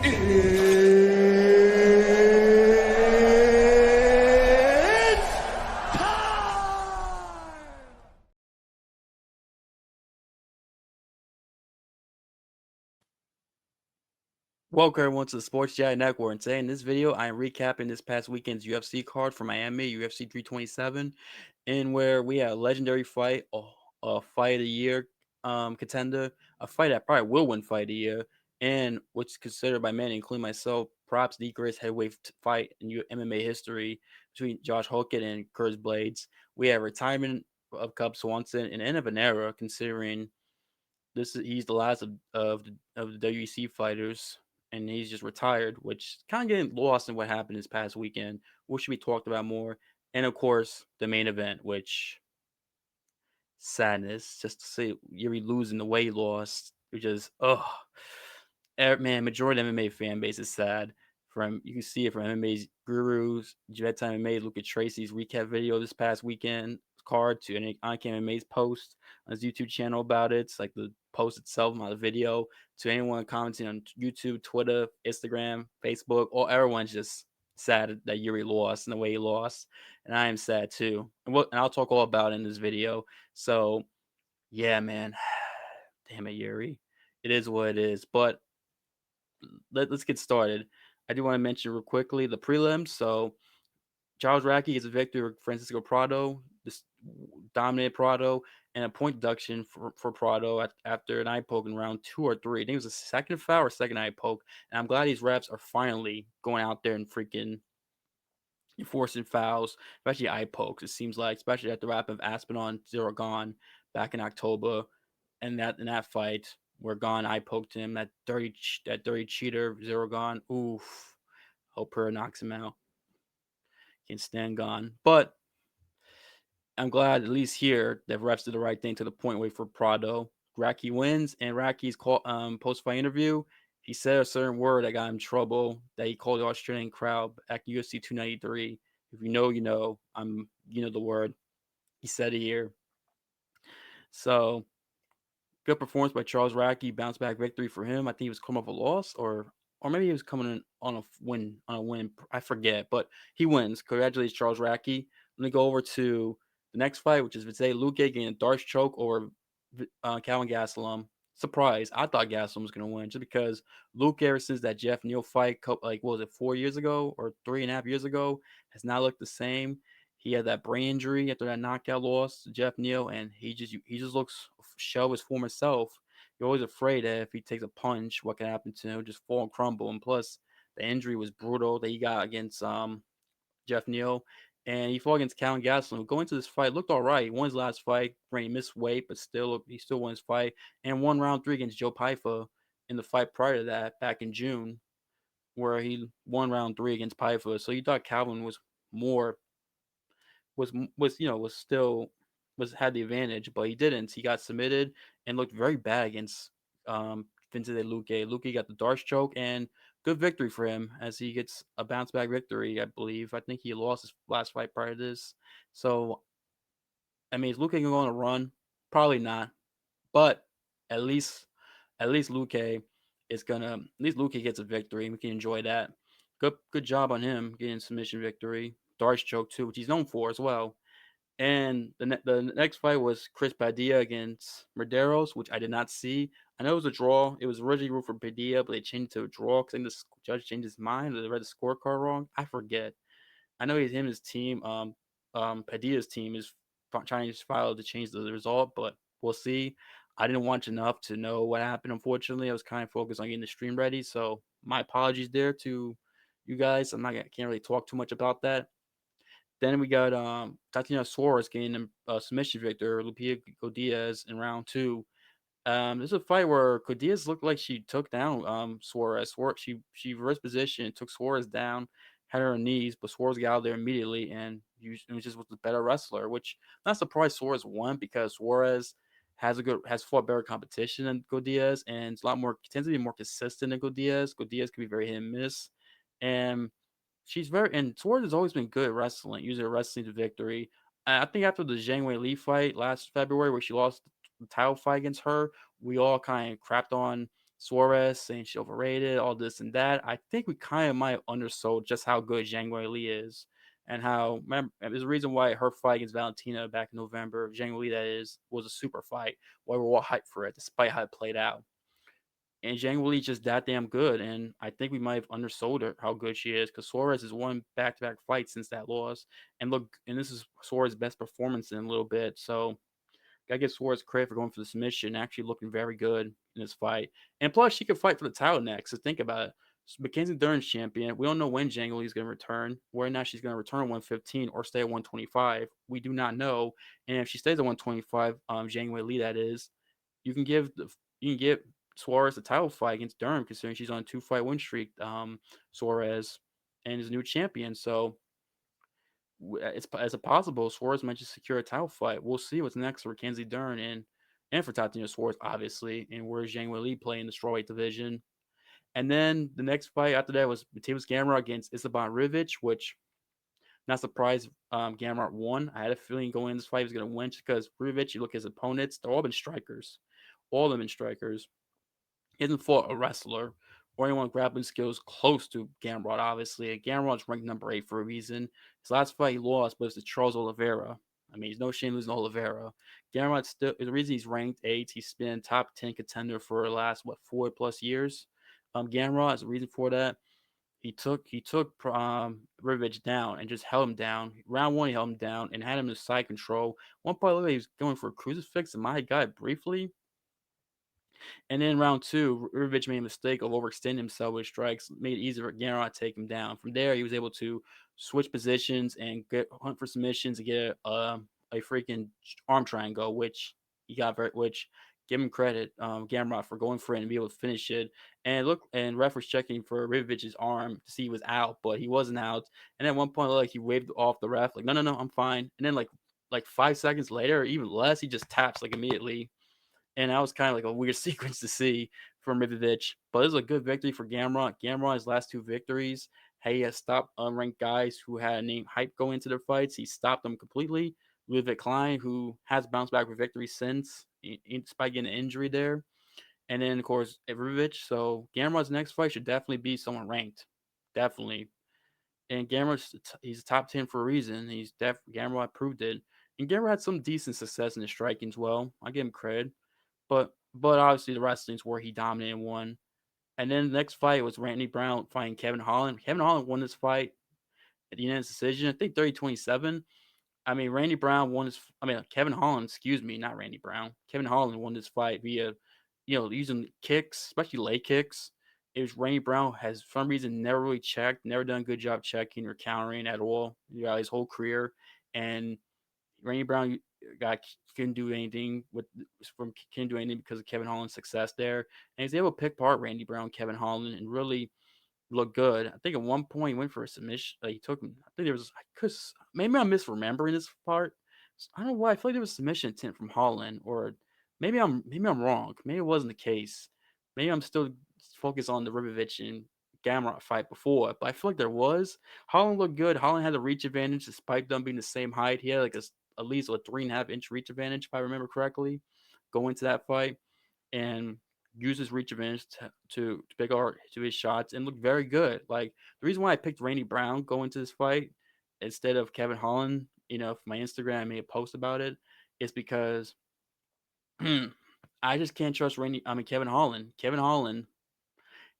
Welcome everyone to the Sports Jedi Network. And today in this video, I am recapping this past weekend's UFC card for Miami, UFC 327, in where we had a legendary fight, a fight of the year contender, a fight that probably will win fight of the year, and what's considered by many, including myself, perhaps the greatest heavyweight fight in MMA history between Josh Hokett and Curtis Blades. We have retirement of Cub Swanson and end of an era, considering he's the last of the WEC fighters, and he's just retired, which kind of getting lost in what happened this past weekend, which should be talked about more. And of course, the main event, which sadness just to see Yuri losing the way he lost, which is man, majority of MMA fan base is sad. From you can see it from MMA's gurus, Jet Time MMA, look at Tracy's recap video this past weekend card to any Icon MMA's post on his YouTube channel about it. It's like the post itself, not the video. To anyone commenting on YouTube, Twitter, Instagram, Facebook, all everyone's just sad that Yuri lost and the way he lost. And I am sad too. And I'll talk all about it in this video. So yeah, man. Damn it, Yuri. It is what it is. But let's get started. I do want to mention real quickly the prelims. So Charles Radtke gets a victory over Francisco Prado. This dominated Prado and a point deduction for Prado after an eye poke in round 2 or 3. I think it was a second foul or second eye poke. And I'm glad these refs are finally going out there and freaking enforcing fouls, especially eye pokes. It seems like, especially at the wrap of Aspinall Zero Gone back in October, and that in that fight where Gone eye poked him, that dirty cheater Zero Gone. Oof. Hope her knocks him out. Can't stand Gone, but I'm glad at least here that refs did the right thing to the point way for Prado. Radtke wins, and Radtke's post fight interview, he said a certain word that got him in trouble that he called the Australian crowd at UFC 293. If you know, you know. You know the word. He said it here. So good performance by Charles Radtke, bounce back victory for him. I think he was coming off a loss, or maybe he was coming in on a win. I forget, but he wins. Congratulations, Charles Radtke. Let me go over to the next fight, which is Vitali Luque getting a Darce choke over Calvin Gastelum. Surprise! I thought Gastelum was going to win just because Luque, ever since that Jeff Neal fight, like what was it, 4 years ago or 3.5 years ago, has not looked the same. He had that brain injury after that knockout loss to Jeff Neal, and he just looks show his former self. You're always afraid that if he takes a punch, what can happen to him? Just fall and crumble. And plus, the injury was brutal that he got against Jeff Neal, and he fought against Calvin Gastelum. Going into this fight, looked all right. He won his last fight, he missed weight, but he still won his fight, and won round 3 against Joe Pyfer in the fight prior to that back in June, where he won round 3 against Pyfer. So you thought Calvin was more was still was had the advantage, but he didn't. He got submitted and looked very bad against Vincent Luque. Luque got the Darce choke, and good victory for him as he gets a bounce back victory, I believe. I think he lost his last fight prior to this. So I mean, is Luque going to run? Probably not. But at least Luque is gonna at least Luque gets a victory. We can enjoy that. Good job on him getting submission victory. Darce choke too, which he's known for as well. And the next fight was Chris Padilla against Medeiros, which I did not see. I know it was a draw. It was originally ruled for Padilla, but they changed it to a draw because I think the judge changed his mind or they read the scorecard wrong. I forget. I know him and his team, Padilla's team is trying to file to change the result, but we'll see. I didn't watch enough to know what happened. Unfortunately, I was kind of focused on getting the stream ready, so my apologies there to you guys. I can't really talk too much about that. Then we got Tatiana Suarez getting a submission victor, Lupita Godinez in round 2. This is a fight where Godinez looked like she took down Suarez. She reversed position, and took Suarez down, had her on knees, but Suarez got out there immediately and just was the better wrestler. Which I'm not surprised Suarez won because Suarez has fought better competition than Godinez, and it's tends to be more consistent than Godinez. Godinez can be very hit and miss, and Suarez has always been good at wrestling, usually wrestling to victory. I think after the Zhang Wei Li fight last February, where she lost the title fight against her, we all kind of crapped on Suarez saying she's overrated, all this and that. I think we kind of might have undersold just how good Zhang Weili is, and how remember there's a reason why her fight against Valentina back in November, Zhang Weili that is, was a super fight. Why we're all hyped for it, despite how it played out. And Zhang Weili just that damn good, and I think we might have undersold her how good she is because Suarez has won back-to-back fights since that loss, and look, and this is Suarez's best performance in a little bit, so gotta give Suarez credit for going for the submission, actually looking very good in this fight. And plus, she could fight for the title next. So think about it. Mackenzie Dern's champion. We don't know when Zhang Li is going to return. Whether or not she's going to return at 115 or stay at 125, we do not know. And if she stays at 125, Zhang Li that is, you can give the you can get Suarez the title fight against Dern, considering she's on a 2-fight win streak. Suarez and is a new champion. So it's a possible Suarez might just secure a title fight. We'll see what's next for Kenzie Dern and for Tatiana Suarez, obviously, and where Zhang Weili play in the strawweight division. And then the next fight after that was Matheus Gamrot against Isabon Rivic, which not surprised Gamrot won. I had a feeling going in this fight he was going to win just because Rivic, you look at his opponents, they're all been strikers. All of them been strikers. He hasn't fought a wrestler or anyone with grappling skills close to Gamrot, obviously. Gamrot's ranked number 8 for a reason. His last fight he lost, but it's to Charles Oliveira. I mean, he's no shame losing to Oliveira. Gamrot still, the reason he's ranked 8, he's been top 10 contender for the last, 4+ years. Gamrot is the reason for that. He took Rivic down and just held him down. Round 1, he held him down and had him in side control. One point, he was going for a crucifix and my guy briefly. And then round 2, Rivic made a mistake of overextending himself with strikes, made it easier for Gamrot to take him down. From there, he was able to switch positions and hunt for submissions and get a freaking arm triangle, which he got which give him credit, Gamrot, for going for it and be able to finish it. And look, and ref was checking for Rivic's arm to see he was out, but he wasn't out. And at one point, like he waved off the ref, like no, no, no, I'm fine. And then like 5 seconds later, or even less, he just taps like immediately, and that was kind of like a weird sequence to see from Rivovic. But it was a good victory for Gamrot. Gamrot's last 2 victories, he has stopped unranked guys who had a name hype going into their fights. He stopped them completely. Ludwig Klein, who has bounced back with victory since, despite getting an injury there. And then, of course, Rivovic. So Gamrot's next fight should definitely be someone ranked. Definitely. And he's top 10 for a reason. Gamrot proved it. And Gamrot had some decent success in the striking as well. I give him credit. But obviously the wrestling's where he dominated and won. And then the next fight was Randy Brown fighting Kevin Holland. Kevin Holland won this fight at the unanimous decision. I think 30-27. I mean, Randy Brown won this. I mean, Kevin Holland, excuse me, not Randy Brown. Kevin Holland won this fight via, using kicks, especially leg kicks. It was Randy Brown has, for some reason, never really checked, never done a good job checking or countering at all throughout his whole career. And Randy Brown got couldn't do anything couldn't do anything because of Kevin Holland's success there, and he's able to pick apart Randy Brown, Kevin Holland, and really look good. I think at one point he went for a submission. He took him. I think there was. Cause maybe I'm misremembering this part. I don't know why. I feel like there was a submission attempt from Holland, or maybe I'm wrong. Maybe it wasn't the case. Maybe I'm still focused on the Ribovic and Gamrot fight before, but I feel like there was. Holland looked good. Holland had the reach advantage despite them being the same height. He had like at least a 3.5 inch reach advantage, if I remember correctly, going into that fight, and use his reach advantage to pick art to his shots and look very good. Like the reason why I picked Randy Brown going into this fight instead of Kevin Holland, for my Instagram, I made a post about it, is because I just can't trust Kevin Holland. Kevin Holland,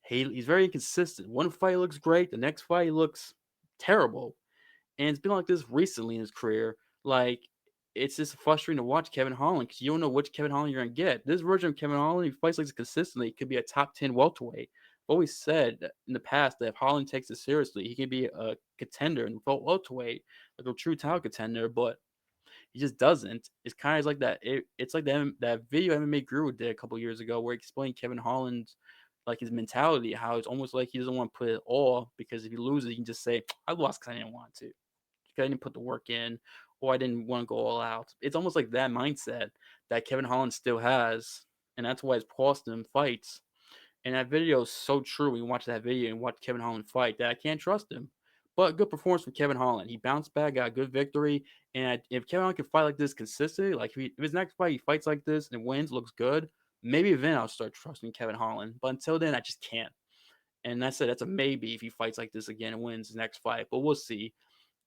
he's very inconsistent. One fight looks great, the next fight he looks terrible. And it's been like this recently in his career. Like, it's just frustrating to watch Kevin Holland because you don't know which Kevin Holland you're going to get. This version of Kevin Holland, he fights like this consistently, could be a top 10 welterweight. I've always said in the past that if Holland takes it seriously, he could be a contender in welterweight, like a true title contender, but he just doesn't. It's kind of like that. It's like that video MMA Guru did a couple years ago where he explained Kevin Holland's, like, his mentality, how it's almost like he doesn't want to put it all because if he loses, he can just say, I lost because I didn't want to. I didn't put the work in, or I didn't want to go all out. It's almost like that mindset that Kevin Holland still has, and that's why it's cost him fights. And that video is so true. When you watch that video and watch Kevin Holland fight, that I can't trust him. But good performance from Kevin Holland. He bounced back, got a good victory. And if Kevin Holland can fight like this consistently, like if his next fight he fights like this and wins, looks good, maybe then I'll start trusting Kevin Holland. But until then, I just can't. And that's it. That's a maybe if he fights like this again and wins his next fight. But we'll see.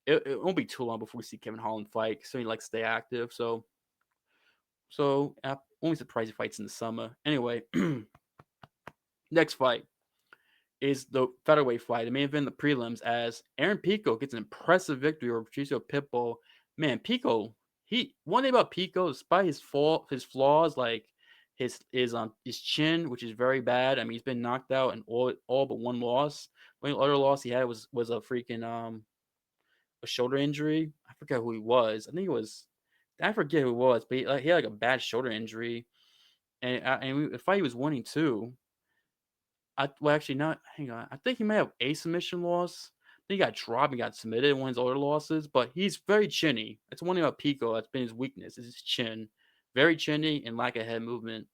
It won't be too long before we see Kevin Holland fight. So he likes to stay active. So only surprised he fights in the summer. Anyway, next fight is the featherweight fight. The main event, the prelims, as Aaron Pico gets an impressive victory over Patricio Pitbull. Man, Pico, one thing about Pico, despite his flaws, like his chin, which is very bad. I mean, he's been knocked out in all but one loss. The only other loss he had was a freaking a shoulder injury. I forget who he was. I think it was. I forget who it was, but he had like a bad shoulder injury, and the fight he was winning too. Well, actually, not. Hang on. I think he may have a submission loss. I think he got dropped and got submitted in one of his other losses, but he's very chinny. That's one thing about Pico that's been his weakness is his chin. Very chinny and lack of head movement.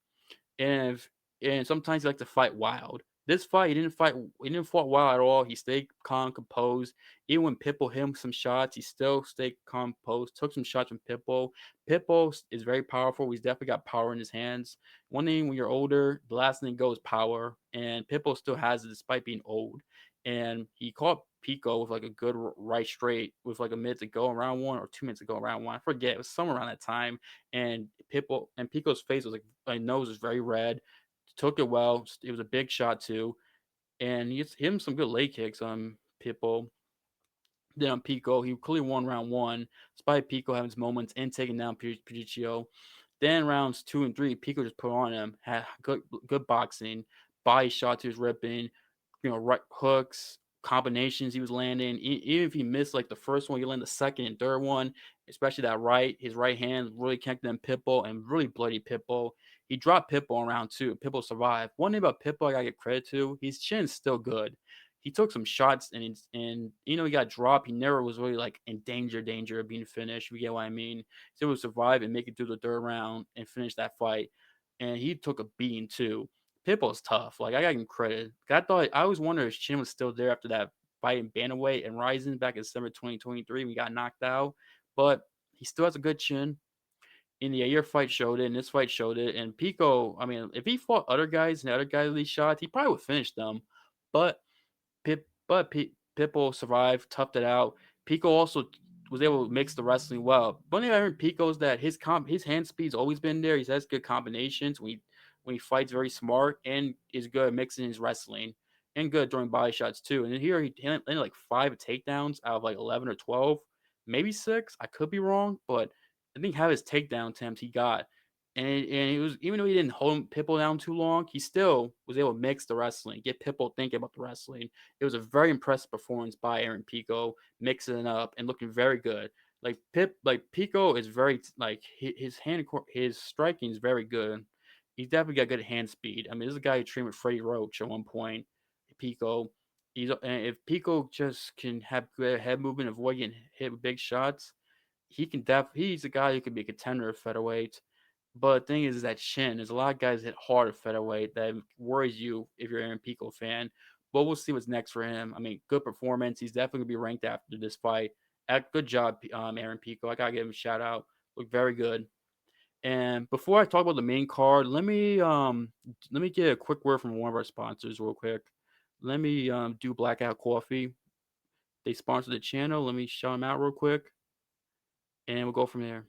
And and sometimes he likes to fight wild. This fight, he didn't fight. He didn't fight wild at all. He stayed calm, composed. Even when Pitbull hit him some shots, he still stayed calm, composed. Took some shots from Pitbull. Pitbull is very powerful. He's definitely got power in his hands. One thing when you're older, the last thing goes power, and Pitbull still has it despite being old. And he caught Pico with like a good right straight with like a minute to go around one or 2 minutes to go around one. I forget. It was somewhere around that time. And Pico's face was like nose was very red. Took it well. It was a big shot too, and he hit him some good leg kicks on Pitbull. Then on Pico, he clearly won round one, despite Pico having his moments and taking down Patricio. Then rounds 2 and 3, Pico just put on him. Had good boxing, body shots he was ripping, right hooks, combinations he was landing. Even if he missed like the first one, he landed the second and third one, especially that his right hand really connected him Pitbull and really bloody Pitbull. He dropped Pitbull in round 2. Pitbull survived. One thing about Pitbull I gotta give credit to, his chin's still good. He took some shots and he got dropped. He never was really like in danger of being finished. If you get what I mean? He able to survive and make it through the third round and finish that fight. And he took a beating too. Pitbull's tough. Like I got him credit. I always wondered if his chin was still there after that fight in bantamweight and Rising back in December 2023 when he got knocked out. But he still has a good chin. In the Yair fight showed it, and this fight showed it. And Pico, I mean, if he fought other guys and the other guys these shots, he probably would finish them. But Pitbull survived, toughed it out. Pico also was able to mix the wrestling well. One thing I heard Pico is that his hand speed's always been there. He has good combinations when he fights very smart and is good at mixing his wrestling and good during body shots too. And then here he landed like 5 takedowns out of like 11 or 12, maybe 6. I could be wrong, but I think how his takedown attempts he got. And it was, even though he didn't hold Pitbull down too long, he still was able to mix the wrestling, get Pitbull thinking about the wrestling. It was a very impressive performance by Aaron Pico, mixing it up and looking very good. Like Pico is very like his striking is very good. He's definitely got good hand speed. I mean, this is a guy who trained with Freddie Roach at one point. Pico, and if Pico just can have good head movement, avoid getting hit with big shots, he's a guy who could be a contender at featherweight. But the thing is that chin. There's a lot of guys hit hard at featherweight that worries you if you're an Aaron Pico fan. But we'll see what's next for him. I mean, good performance. He's definitely gonna be ranked after this fight. Good job, Aaron Pico. I gotta give him a shout out. Looked very good. And before I talk about the main card, let me get a quick word from one of our sponsors real quick. Let me do Blackout Coffee. They sponsor the channel. Let me shout them out real quick, and we'll go from there.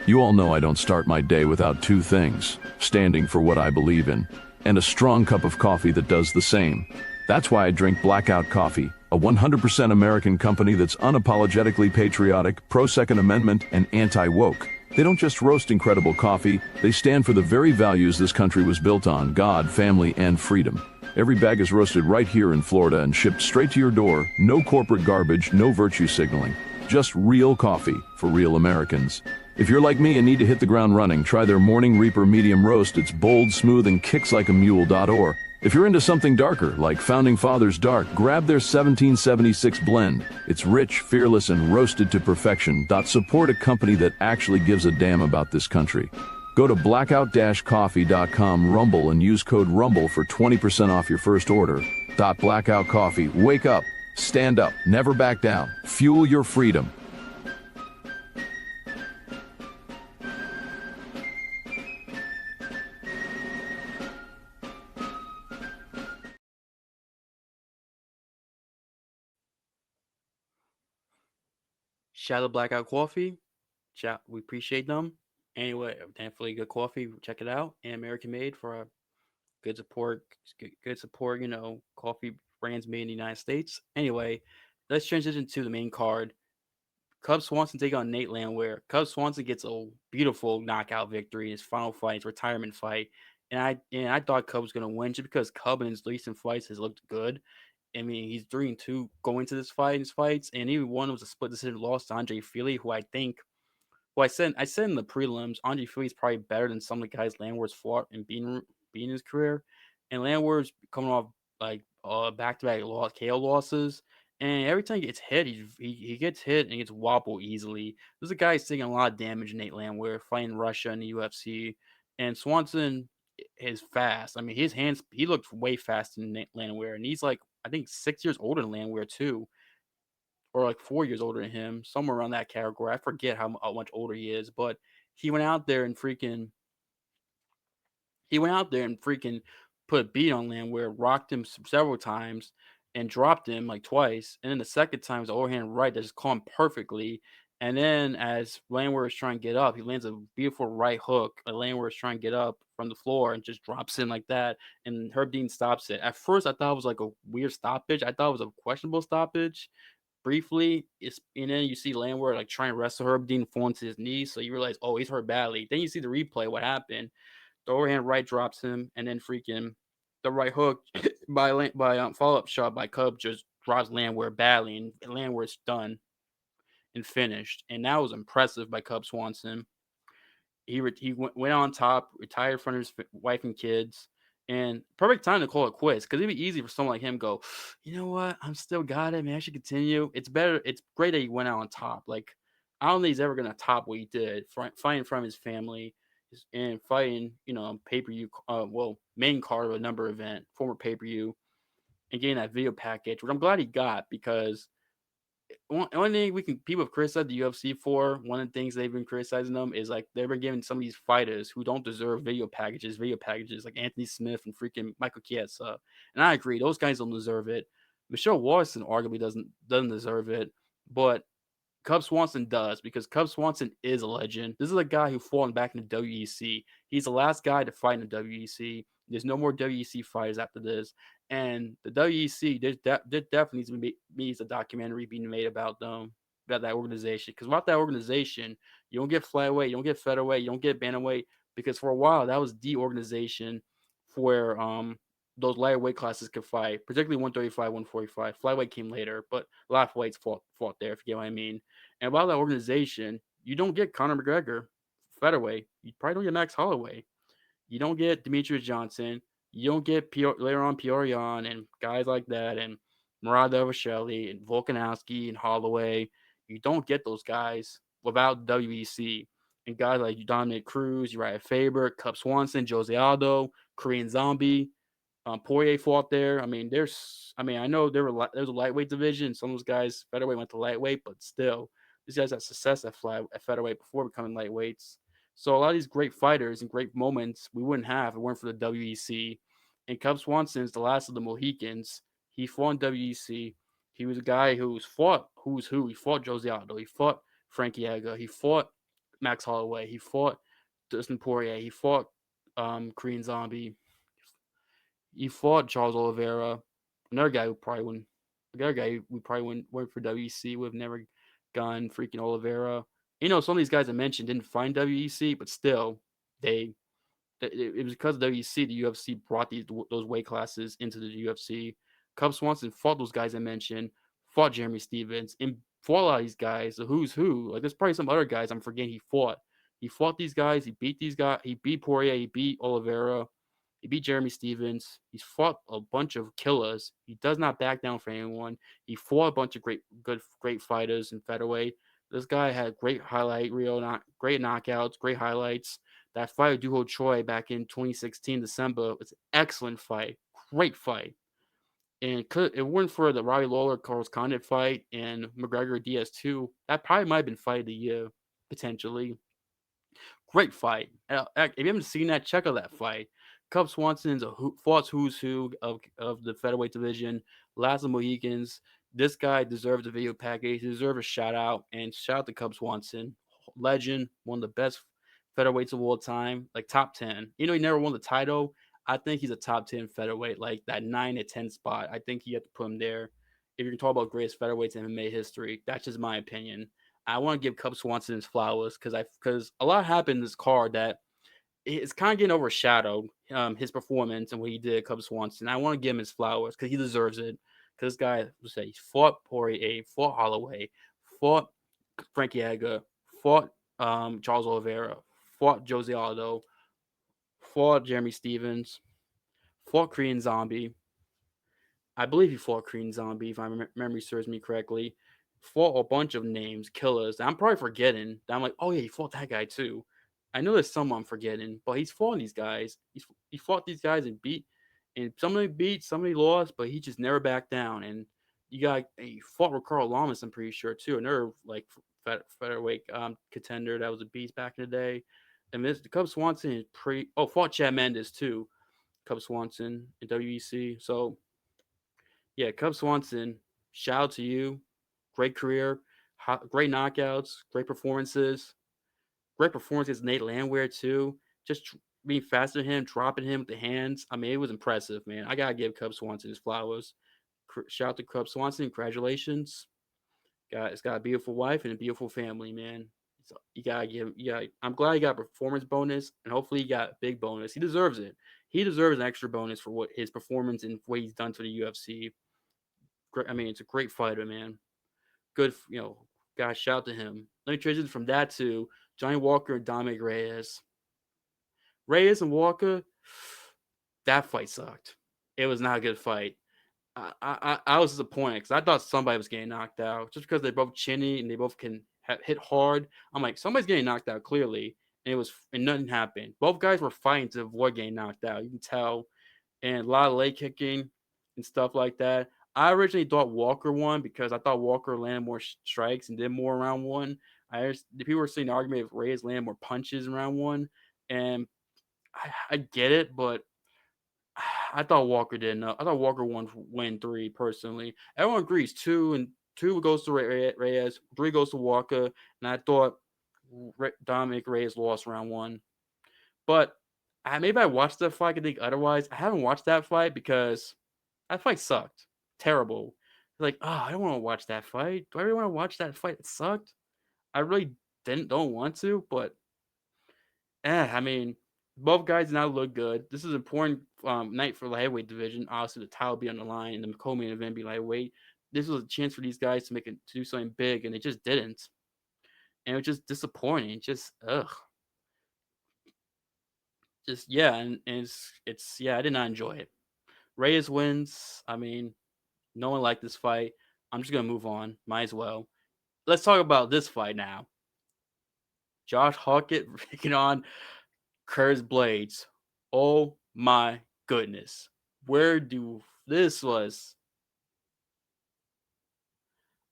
You all know I don't start my day without 2 things: standing for what I believe in, and a strong cup of coffee that does the same. That's why I drink Blackout Coffee, a 100% American company that's unapologetically patriotic, pro-Second Amendment, and anti-woke. They don't just roast incredible coffee, they stand for the very values this country was built on: God, family, and freedom. Every bag is roasted right here in Florida and shipped straight to your door. No corporate garbage, no virtue signaling. Just real coffee for real Americans. If you're like me and need to hit the ground running, try their Morning Reaper Medium Roast. It's bold, smooth, and kicks like a mule. Or if you're into something darker, like Founding Fathers Dark, grab their 1776 blend. It's rich, fearless, and roasted to perfection. Support a company that actually gives a damn about this country. Go to blackout-coffee.com Rumble and use code RUMBLE for 20% off your first order. Blackout Coffee. Wake up, stand up, never back down. Fuel your freedom. Shout out Blackout Coffee. We appreciate them. Anyway, definitely good coffee. Check it out. And American made for a good support. Good support. Coffee brands made in the United States. Anyway, let's transition to the main card. Cub Swanson take on Nate Landwehr. Cub Swanson gets a beautiful knockout victory in his final fight, his retirement fight. And I thought Cub was gonna win just because Cub in his recent fights has looked good. I mean, he's 3-2 going to this fight in his fights, and even one was a split decision loss to Andre Fili, who I think well, I said in the prelims, Andre Fili's probably better than some of the guys Landwehr's fought and beating his career. And Landwehr's coming off like back to back KO losses. And every time he gets hit, he gets hit and gets wobbled easily. This is a guy who's taking a lot of damage, Nate Landwehr, fighting Russia in the UFC. And Swanson is fast. I mean, his hands, he looks way faster than Nate Landwehr. And he's like, I think 6 years older than Landwehr, too, or like 4 years older than him, somewhere around that category. I forget how much older he is, but he went out there and freaking he went out there and freaking put a beat on Landwehr, rocked him several times, and dropped him like twice. And then the second time was overhand right that just caught him perfectly. And then as Landwehr is trying to get up, he lands a beautiful right hook. Landwehr is trying to get up from the floor and just drops him like that. And Herb Dean stops it. At first, I thought it was like a weird stoppage. I thought it was a questionable stoppage briefly. And then you see Landwehr like trying to wrestle Herb Dean falling to his knees. So you realize, oh, he's hurt badly. Then you see the replay, what happened. The overhand right drops him, and then freaking the right hook by follow up shot by Cub just drops Landwehr badly, and Landwehr's done and finished. And that was impressive by Cub Swanson. He went on top, retired in front of his wife and kids, and perfect time to call it quits because it'd be easy for someone like him to go, you know what, I'm still got it, man. I should continue. It's better. It's great that he went out on top. Like I don't think he's ever gonna top what he did, fighting from his family and fighting, pay per view, main card of a number event, former pay per view, and getting that video package, which I'm glad he got because one thing we can people have criticized the UFC for. One of the things they've been criticizing them is like they've been giving some of these fighters who don't deserve video packages like Anthony Smith and freaking Michael Chiesa. And I agree, those guys don't deserve it. Michelle Watson arguably doesn't deserve it, but Cub Swanson does because Cub Swanson is a legend. This is a guy who fought back in the WEC. He's the last guy to fight in the WEC. There's no more WEC fighters after this. And the WEC, there definitely needs a documentary being made about them, about that organization. Because without that organization, you don't get flyweight, you don't get featherweight, you don't get bantamweight. Because for a while, that was the organization where those lighter weight classes could fight, particularly 135, 145. Flyweight came later, but a lot of weights fought there, if you get what I mean. And about that organization, you don't get Conor McGregor, featherweight. You probably don't get Max Holloway. You don't get Demetrius Johnson. You don't get later on Peorion and guys like that, and Murad Evershelli and Volkanovski and Holloway. You don't get those guys without WEC. And guys like Dominic Cruz, Uriah Faber, Cub Swanson, Jose Aldo, Korean Zombie, Poirier fought there. I mean, I know there's a lightweight division. Some of those guys featherweight went to lightweight, but still, these guys had success at featherweight before becoming lightweights. So a lot of these great fighters and great moments we wouldn't have if it weren't for the WEC. And Cub Swanson's the last of the Mohicans. He fought in WEC. He was a guy who's who. He fought Jose Aldo. He fought Frankie Edgar. He fought Max Holloway. He fought Dustin Poirier. He fought Korean Zombie. He fought Charles Oliveira, another guy who probably wouldn't. The other guy we probably wouldn't work for WEC. Would have never gone freaking Oliveira. Some of these guys I mentioned didn't find WEC, but still, they it was because of WEC the UFC brought those weight classes into the UFC. Cub Swanson fought those guys I mentioned, fought Jeremy Stevens, and fought a lot of these guys. The who's who. Like there's probably some other guys I'm forgetting he fought. He fought these guys. He beat these guys. He beat Poirier. He beat Oliveira. He beat Jeremy Stevens. He's fought a bunch of killers. He does not back down for anyone. He fought a bunch of great fighters in featherweight. This guy had great highlight reel, great knockouts, great highlights. That fight with Duho Choi back in 2016 December was an excellent fight, great fight. And it weren't for the Robbie Lawler Carlos Condit fight and McGregor DS2, that probably might have been fight of the year potentially. Great fight. If you haven't seen that, check out that fight. Cub Swanson's fought who's who of the featherweight division. Last of the Mohicans. This guy deserves a video package. He deserves a shout out. And shout out to Cub Swanson, legend, one of the best featherweights of all time, like top 10. You know, he never won the title. I think he's a top 10 featherweight, like that 9 to 10 spot. I think you have to put him there. If you're talking about greatest featherweights in MMA history, that's just my opinion. I want to give Cub Swanson his flowers because a lot happened in this card that it's kind of getting overshadowed. His performance and what he did at Cub Swanson. I want to give him his flowers because he deserves it. Because this guy, let's say, he fought Poirier, fought Holloway, fought Frankie Edgar, fought Charles Oliveira, fought Jose Aldo, fought Jeremy Stevens, fought Korean Zombie. I believe he fought Korean Zombie, if my memory serves me correctly. Fought a bunch of names, killers. I'm probably forgetting. I'm like, oh yeah, he fought that guy too. I know there's some I'm forgetting, but he's fought these guys. He fought these guys and and somebody beat, somebody lost, but he just never backed down. And he fought with Carl Lamas, I'm pretty sure too, another like featherweight contender that was a beast back in the day. And this Cub Swanson is pretty. Oh, fought Chad Mendes too. Cub Swanson in WEC. So yeah, Cub Swanson, shout out to you. Great career, great knockouts, great performances. Nate Landwehr too. Just being faster than him, dropping him with the hands. I mean, it was impressive, man. I gotta give Cub Swanson his flowers. Shout out to Cub Swanson. Congratulations. It's got a beautiful wife and a beautiful family, man. So you gotta give. Yeah, I'm glad he got a performance bonus, and hopefully he got a big bonus. He deserves it. He deserves an extra bonus for what his performance and what he's done for the UFC. I mean, it's a great fighter, man. Good, guys, shout out to him. Let me transition from that to Johnny Walker and Dominic Reyes. Reyes and Walker, that fight sucked. It was not a good fight. I was disappointed because I thought somebody was getting knocked out just because they're both chinny and they both can hit hard. I'm like, somebody's getting knocked out clearly, and nothing happened. Both guys were fighting to avoid getting knocked out. You can tell, and a lot of leg kicking and stuff like that. I originally thought Walker won because I thought Walker landed more strikes and did more in round one. The people were saying the argument of Reyes landed more punches in round one, and I get it, but I thought Walker did enough. I thought Walker win three personally. Everyone agrees two goes to Reyes, three goes to Walker, and I thought Dominic Reyes lost round one. But maybe I watched that fight. I think otherwise. I haven't watched that fight because that fight sucked. Terrible. Like, oh, I don't want to watch that fight. Do I really want to watch that fight? It sucked. I really don't want to, but I mean, both guys now look good. This is an important night for the heavyweight division. Obviously, the title will be on the line, and the co-main event be lightweight. This was a chance for these guys to do something big, and they just didn't. And it was just disappointing. Just just yeah, and it's yeah, I did not enjoy it. Reyes wins. I mean, no one liked this fight. I'm just gonna move on. Might as well. Let's talk about this fight now. Josh Hawkett taking on Curtis Blades. Oh my goodness. Where do this was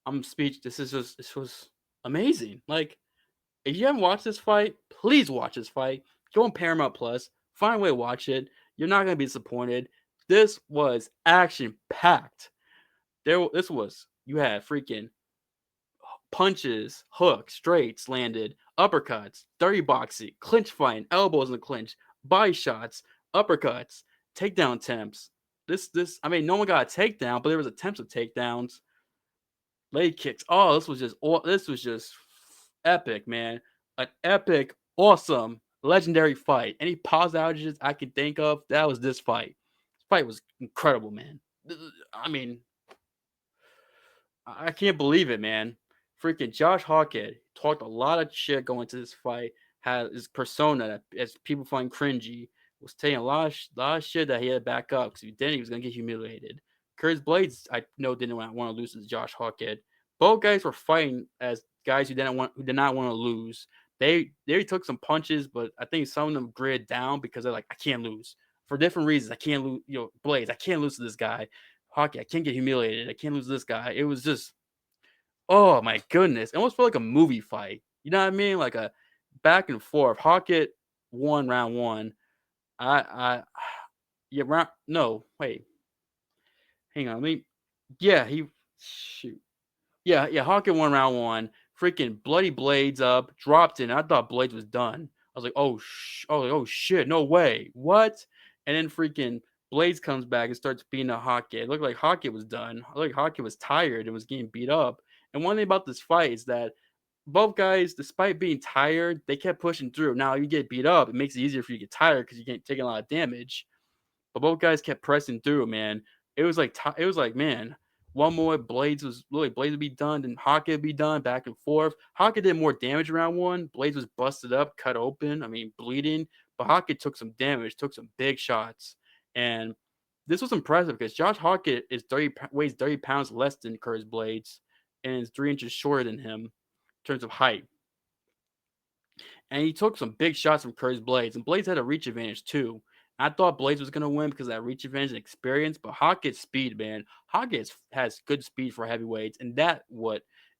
I'm speech. This was amazing. Like, if you haven't watched this fight, please watch this fight. Go on Paramount Plus, find a way to watch it. You're not gonna be disappointed. This was action packed. This was you had freaking punches, hooks, straights landed, uppercuts, dirty boxing, clinch fighting, elbows in the clinch, body shots, uppercuts, takedown attempts. I mean, no one got a takedown, but there was attempts of takedowns, leg kicks. Oh, this was just epic, man. An epic, awesome, legendary fight. Any pause outages I can think of, that was this fight. This fight was incredible, man. I mean, I can't believe it, man. Freaking Josh Hawkett talked a lot of shit going into this fight. Had his persona that, as people find cringy, was taking lot of shit that he had to back up because if he didn't, he was gonna get humiliated. Curtis Blades, I know, didn't want to lose to Josh Hawkett. Both guys were fighting as guys who did not want to lose. They took some punches, but I think some of them grid down because they're like, I can't lose for different reasons. I can't lose. Blades, I can't lose to this guy. Hockey, I can't get humiliated. I can't lose this guy. It was just, oh my goodness. It almost felt like a movie fight. You know what I mean? Like a back and forth. Hockett won round one. Yeah, round, no, wait. Hang on. Yeah, Shoot. Yeah, yeah, Hawkeye won round one. Freaking bloody Blades up, dropped in. I thought Blades was done. I was like, oh shit, no way. What? And then freaking Blades comes back and starts beating up Hawkeye. It looked like Hawkeye was done. It looked like Hawkeye was tired and was getting beat up. And one thing about this fight is that both guys, despite being tired, they kept pushing through. Now you get beat up, it makes it easier for you to get tired because you can't take a lot of damage. But both guys kept pressing through, man. It was like, man, one more Blades was really Blades would be done, then Haka would be done, back and forth. Haka did more damage around one. Blades was busted up, cut open. I mean, bleeding. But Haka took some damage, took some big shots, and this was impressive because Josh Hawkett is weighs 30 pounds less than Curtis Blades, and is 3 inches shorter than him in terms of height. And he took some big shots from Curtis Blades, and Blades had a reach advantage too. I thought Blades was going to win because of that reach advantage and experience, but Hawkett's speed, man. Hawkett has good speed for heavyweights, and and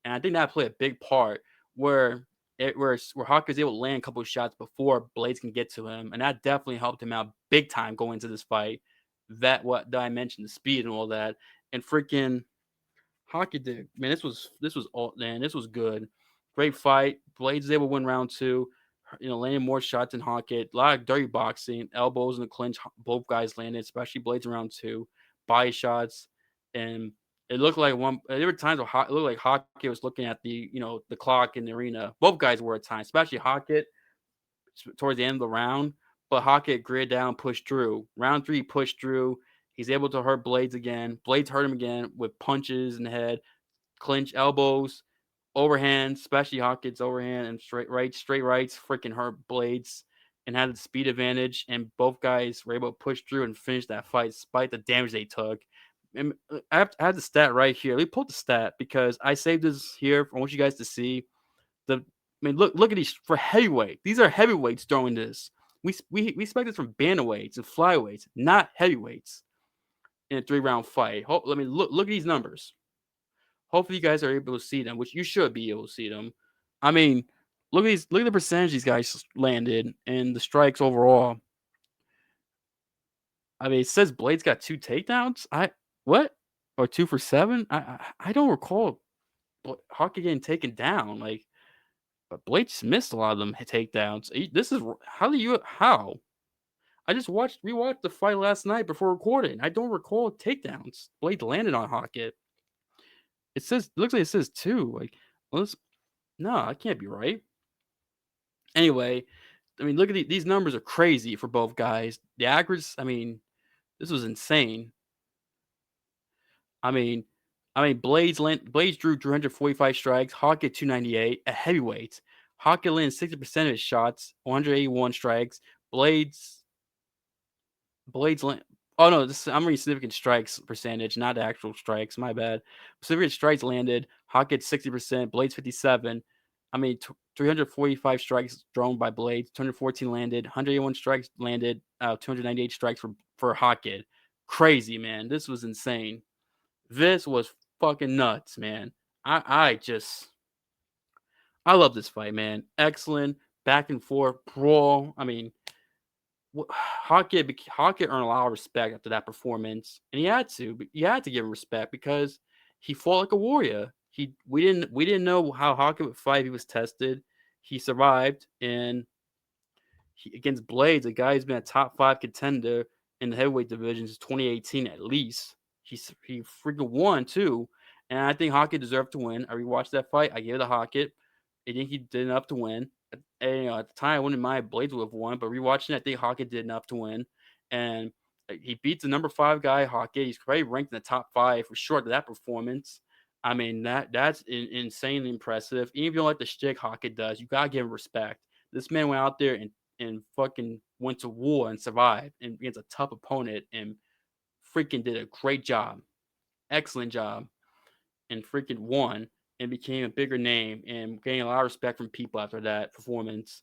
I think that played a big part where Hawkett's able to land a couple of shots before Blades can get to him, and that definitely helped him out big time going into this fight. That I mentioned, the speed and all that, and freaking Hockey did, man. This was good. Great fight. Blades is able to win round two. Landing more shots than Hockett. A lot of dirty boxing, elbows in the clinch. Both guys landed, especially Blades in round two. Body shots, and it looked like one. There were times where it looked like Hockett was looking at the clock in the arena. Both guys were at times, especially Hockett towards the end of the round. But Hockett grid down, pushed through. Round three, pushed through. He's able to hurt Blades again. Blades hurt him again with punches in the head, clinch elbows, overhand, especially Hawkins overhand and straight rights, freaking hurt Blades and had the speed advantage. And both guys were able to push through and finish that fight despite the damage they took. And I have the stat right here. Let me pull the stat because I saved this here. I want you guys to see the. I mean, look at these for heavyweight. These are heavyweights throwing this. We expect this from bantamweights and flyweights, not heavyweights in a 3-round fight. Let me look at these numbers. Hopefully, you guys are able to see them, which you should be able to see them. I mean, look at the percentage these guys landed and the strikes overall. I mean, it says Blades got 2 takedowns. What? Or 2 for 7? I don't recall Hockey getting taken down. Like, but Blades missed a lot of them takedowns. This is how? I just rewatched the fight last night before recording. I don't recall takedowns. Blade landed on Hockett. Looks like it says 2. Like, no, that can't be right. Anyway, I mean, look at these numbers are crazy for both guys. The accuracy, I mean, this was insane. I mean, Blades drew 345 strikes, Hockett 298 at heavyweight. Hockett landed 60% of his shots, 181 strikes. Blades land. Oh no, I'm reading significant strikes percentage, not the actual strikes. My bad. Significant strikes landed. Hockett 60%, Blades 57. I mean, 345 strikes thrown by Blades, 214 landed, 181 strikes landed, 298 strikes for Hockett. Crazy, man. This was insane. This was fucking nuts, man. I love this fight, man. Excellent back and forth brawl. I mean, Hockett earned a lot of respect after that performance, and he had to. But you had to give him respect because he fought like a warrior. We didn't know how Hockett would fight. He was tested. He survived, and against Blades, a guy who's been a top 5 contender in the heavyweight division since 2018 at least. He freaking won too, and I think Hockett deserved to win. I rewatched that fight. I gave it to Hockett. I think he did enough to win. And, at the time, I wouldn't mind Blades would have won, but rewatching it, I think Hockett did enough to win. And he beats the number 5 guy, Hockett. He's probably ranked in the top 5 for sure. That performance, I mean, that's insanely impressive. Even if you don't like the shtick Hockett does, you gotta give him respect. This man went out there and fucking went to war and survived and against a tough opponent and freaking did a great job, excellent job, and freaking won and became a bigger name and gained a lot of respect from people after that performance.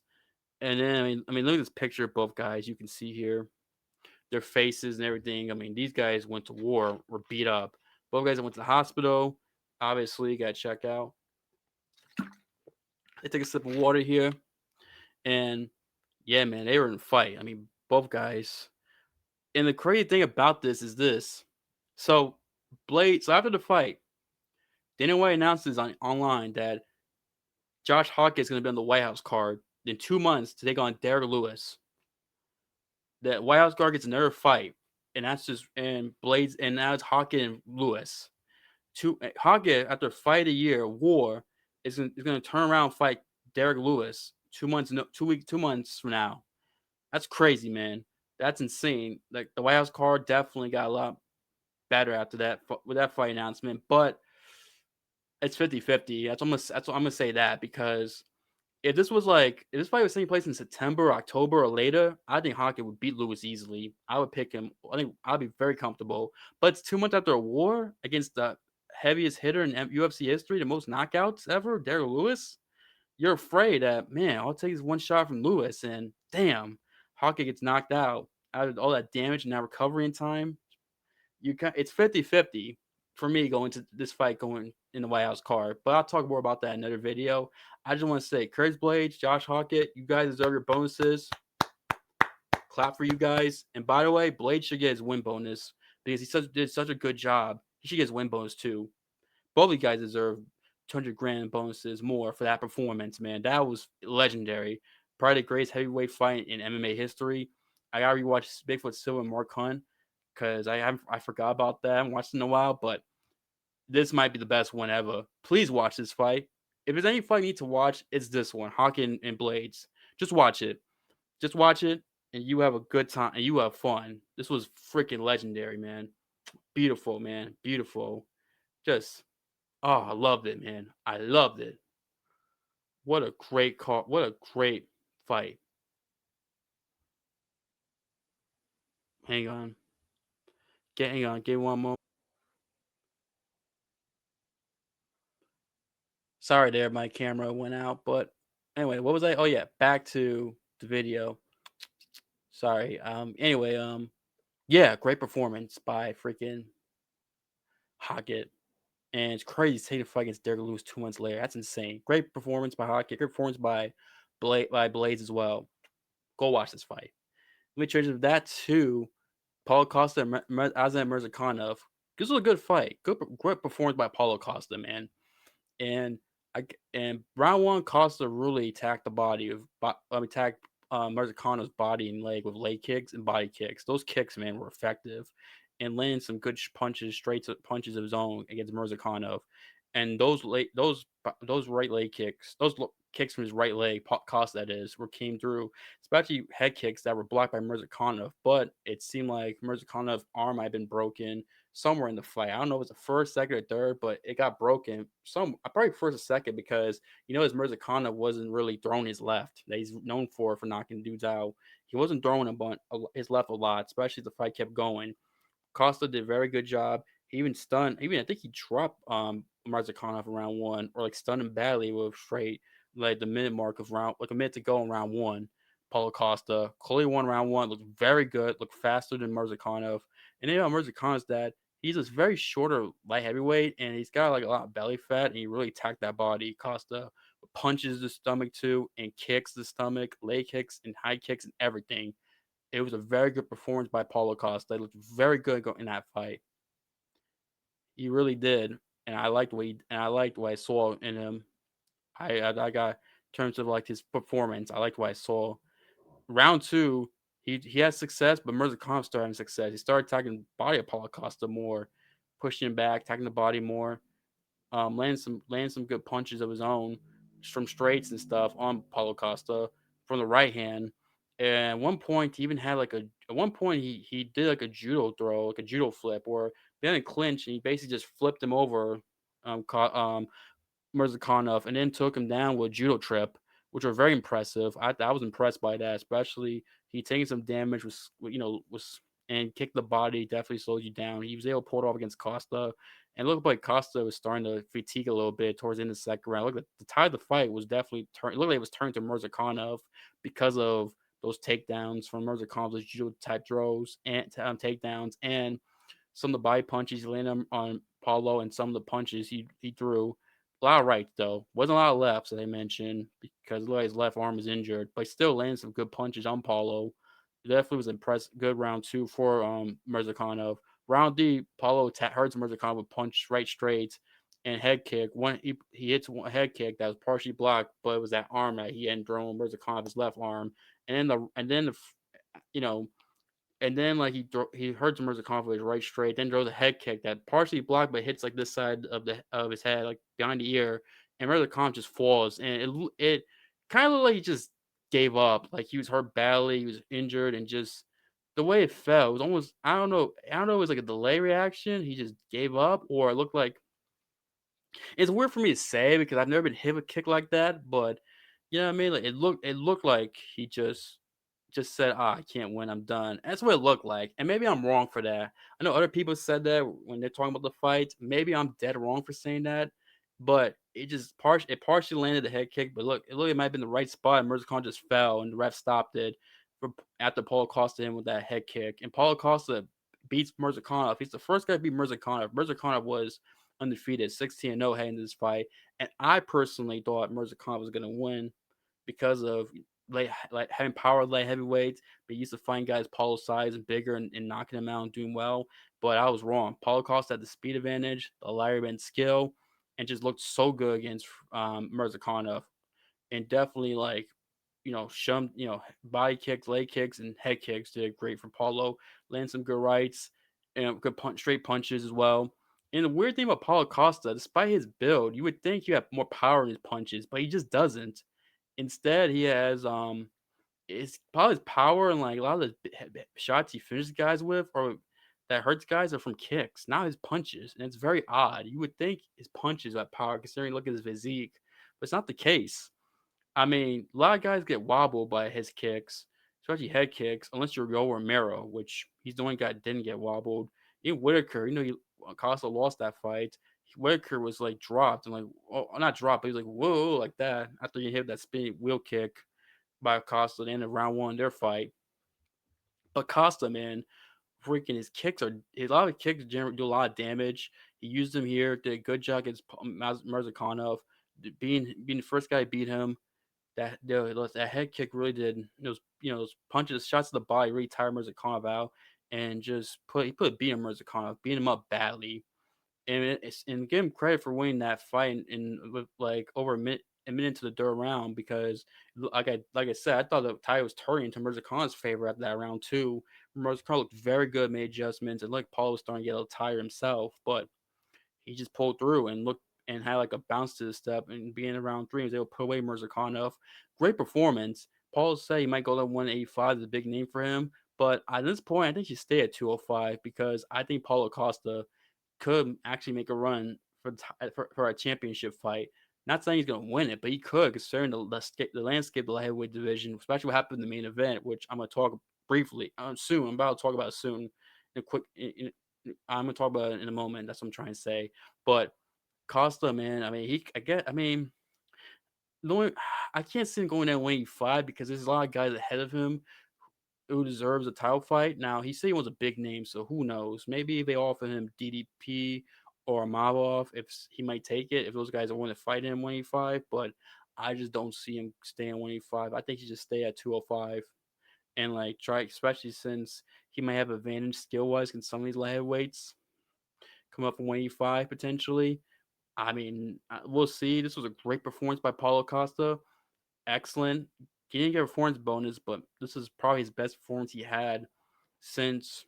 And then look at this picture of both guys. You can see here their faces and everything. I mean, these guys went to war, were beat up. Both guys went to the hospital. Obviously, got to check out. They take a sip of water here, and yeah, man, they were in a fight. I mean, both guys. And the crazy thing about this is this. So after the fight, Dana White announces online that Josh Hawkins is going to be on the White House card in 2 months to take on Derek Lewis. That White House card gets another fight, and that's just and Blades, and now it's Hawkins and Lewis. Hawkins, after a fight a year war, is going to turn around and fight Derek Lewis 2 months, no, 2 weeks, 2 months from now. That's crazy, man. That's insane. Like the White House card definitely got a lot better after that with that fight announcement, but it's 50-50. That's what I'm gonna say that because if this fight was taking place in September, October, or later, I think Hawkins would beat Lewis easily. I would pick him. I think I'd be very comfortable. But it's 2 months after a war against the heaviest hitter in UFC history, the most knockouts ever, Derek Lewis. You're afraid that man, I'll take this one shot from Lewis, and damn, Hawkins gets knocked out. Out of all that damage and that recovery in time, it's 50-50 for me going to this fight going in the White House card. But I'll talk more about that in another video. I just want to say, Curtis Blades, Josh Hawkett, you guys deserve your bonuses. Clap for you guys. And by the way, Blades should get his win bonus because did such a good job. He should get his win bonus too. Both of you guys deserve 200 grand bonuses more for that performance, man. That was legendary. Probably the greatest heavyweight fight in MMA history. I gotta rewatch Bigfoot Silva and Mark Hunt because I forgot about that. I haven't watched it in a while, but this might be the best one ever. Please watch this fight. If there's any fight you need to watch, it's this one, Hawkins and Blades. Just watch it. Just watch it, and you have a good time, and you have fun. This was freaking legendary, man. Beautiful, man. Beautiful. Just, oh, I loved it, man. I loved it. What a great call. What a great fight. Hang on. Hang on. Give one more. Sorry there, my camera went out. But anyway, what was I? Oh yeah, back to the video. Sorry. Anyway, yeah, great performance by freaking Hockett. And it's crazy to take the fight against Derek Lewis 2 months later. That's insane. Great performance by Hockett. Great performance by Blades as well. Go watch this fight. Let me change that to Paulo Costa and Azam Mirzakhanov. This was a good fight. Great performance by Paulo Costa, man. And and round one, Costa really attacked the body of attacked Mirzakhanov's body and leg with leg kicks and body kicks. Those kicks, man, were effective, and landing some good punches, punches of his own against Mirzakhanov. And those right leg kicks, kicks from his right leg, Costa that is, were came through, especially head kicks that were blocked by Mirzakhanov. But it seemed like Mirzakhanov's arm might have been broken somewhere in the fight. I don't know if it was the first, second, or third, but it got broken. Probably first or second because his Mirzakhanov wasn't really throwing his left. That he's known for knocking dudes out. He wasn't throwing his left a lot, especially as the fight kept going. Costa did a very good job. He even stunned. Even I think he dropped Mirzakhanov in round one, or like stunned him badly with straight like the minute mark of round, like a minute to go in round one. Paulo Costa clearly won round one. Looked very good. Looked faster than Mirzakhanov. And then Mirzakhanov's that he's this very shorter light heavyweight, and he's got like a lot of belly fat, and he really attacked that body. Costa punches the stomach too, and kicks the stomach, leg kicks, and high kicks, and everything. It was a very good performance by Paulo Costa. He looked very good in that fight. He really did, and I liked what I saw in him. I got in terms of like his performance. I liked what I saw. Round two, he had success, but Mirzakhanov started having success. He started attacking the body of Paulo Costa more, pushing him back, attacking the body more, landing some good punches of his own from straights and stuff on Paulo Costa from the right hand. And at one point, he even had he did like a judo throw, like a judo flip, or then a clinch, and he basically just flipped him over, Mirzakhanov, and then took him down with a judo trip, which were very impressive. I was impressed by that, especially he taking some damage was and kicked the body definitely slows you down. He was able to pull it off against Costa, and it looked like Costa was starting to fatigue a little bit towards the end of the second round. Look, the tide of the fight was definitely turned. It looked like it was turned to Mirzakhanov because of those takedowns from Mirzakhanov's judo type throws and takedowns, and some of the body punches he landed on Paulo, and some of the punches he threw. A lot of rights though. Wasn't a lot of lefts, as I mentioned, because his left arm was injured, but he still landed some good punches on Paulo. It definitely was impressive. Good round two for Mirzakhanov. Round D, Paulo hurts Mirzakhanov with punch right straight, and head kick. He hits one head kick that was partially blocked, but it was that arm that he hadn't thrown Mirza his left arm, you know and then like he hurts Mirza with his right straight, then throws a head kick that partially blocked but hits like this side of his head, like behind the ear, and Mirza just falls, and it kind of looked like he just gave up, like he was hurt badly, he was injured, and just the way it fell, it was almost I don't know, it was like a delay reaction. He just gave up, or it looked like it's weird for me to say because I've never been hit with a kick like that, but you know what I mean? Like it looked like he just said, "Ah, I can't win. I'm done." That's what it looked like, and maybe I'm wrong for that. I know other people said that when they're talking about the fight. Maybe I'm dead wrong for saying that, but it partially landed the head kick. But it might have been the right spot, and Mirza just fell, and the ref stopped it after Paulo Costa him with that head kick. And Paulo Costa beats Mirza. He's the first guy to beat Mirza. Mirza was undefeated, 16-0 heading into this fight, and I personally thought Mirza was going to win because of like having power light heavyweights, but he used to find guys Paulo's size and bigger and knocking them out and doing well. But I was wrong. Paulo Costa had the speed advantage, the Lariat skill, and just looked so good against Mirza, and definitely like body kicks, leg kicks, and head kicks did great for Paulo. Landed some good rights and good straight punches as well. And the weird thing about Paulo Costa, despite his build, you would think you have more power in his punches, but he just doesn't. Instead, he has it's probably his power and like a lot of the shots he finishes guys with or that hurts guys are from kicks, not his punches. And it's very odd. You would think his punches have power considering look at his physique, but it's not the case. I mean, a lot of guys get wobbled by his kicks, especially head kicks, unless you're Yoel Romero, which he's the only guy that didn't get wobbled. Even Whitaker, Costa lost that fight. Whitaker was like dropped and like, oh, not dropped, but he was like, whoa, like that after he hit that spinning wheel kick by Costa at the end of round one of their fight. But Costa, man, freaking his kicks are a lot of kicks do a lot of damage. He used them here, did a good job against Mirzakhanov, being the first guy to beat him. That head kick really did those punches, shots to the body really tired Mirzakhanov out, and he put a beat on Mirzakhanov, beat him up badly, and give him credit for winning that fight in with like over a minute into the third round because like I said, I thought the tie was turning to Mirza Khan's favor after that round two. Mirza Khan looked very good, made adjustments, and like Paul was starting to get a little tired himself, but he just pulled through and looked and had like a bounce to the step and being around three, he was able to put away Mirza Khanov. Great performance. Paul said he might go to 185 is a big name for him, but at this point, I think he should stay at 205 because I think Paulo Costa could actually make a run for a championship fight. Not saying he's going to win it, but he could, considering the landscape of the heavyweight division, especially what happened in the main event, which I'm going to talk briefly soon. I'm about to talk about it soon. In a quick, I'm going to talk about it in a moment. That's what I'm trying to say. But Costa, man, I mean, the only, I can't see him going at 185 because there's a lot of guys ahead of him who deserves a title fight. Now he said he wants a big name, so who knows? Maybe they offer him DDP or Amavov, if he might take it. If those guys are willing to fight him 185, but I just don't see him staying 185. I think he should stay at 205 and like try, especially since he might have advantage skill wise against some of these light heavyweights. Come up from 185 potentially. I mean, we'll see. This was a great performance by Paulo Costa. Excellent. He didn't get a performance bonus, but this is probably his best performance he had since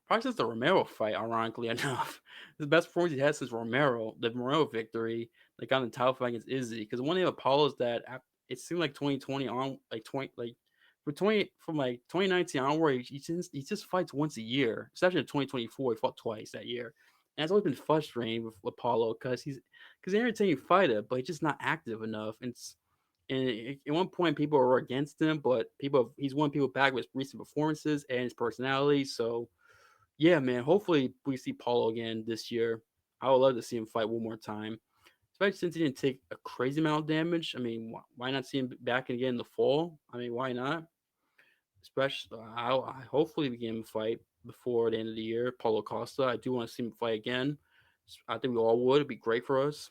probably since the Romero fight. Ironically enough, the best performance he had since the Romero victory, like on the title fight against Izzy. Because one thing of Apollo is that it seemed like 2020 on like 20 like for 20 from like 2019 onward, he just fights once a year. Exception in 2024, he fought twice that year. And it's always been frustrating with Apollo because he's an entertaining fighter, but he's just not active enough. And at one point, people were against him, but he's won people back with his recent performances and his personality. So yeah, man. Hopefully, we see Paulo again this year. I would love to see him fight one more time, especially since he didn't take a crazy amount of damage. I mean, why not see him back again in the fall? I mean, why not? Especially, I hopefully we get him fight before the end of the year. Paulo Costa. I do want to see him fight again. I think we all would. It'd be great for us.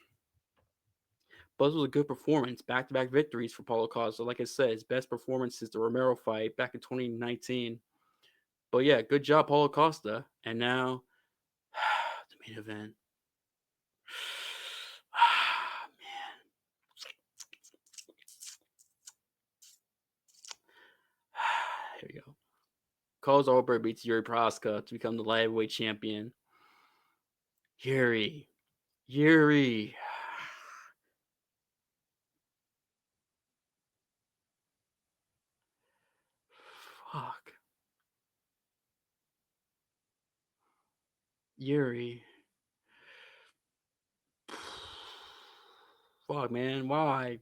But this was a good performance. Back to back victories for Paulo Costa. Like I said, his best performance since the Romero fight back in 2019. But yeah, good job, Paulo Costa. And now Main event. Here we go. Carlos Ulberg beats Yuri Proska to become the light heavyweight champion. Yuri. Yuri. Fuck. Yuri. Fuck, man. Why?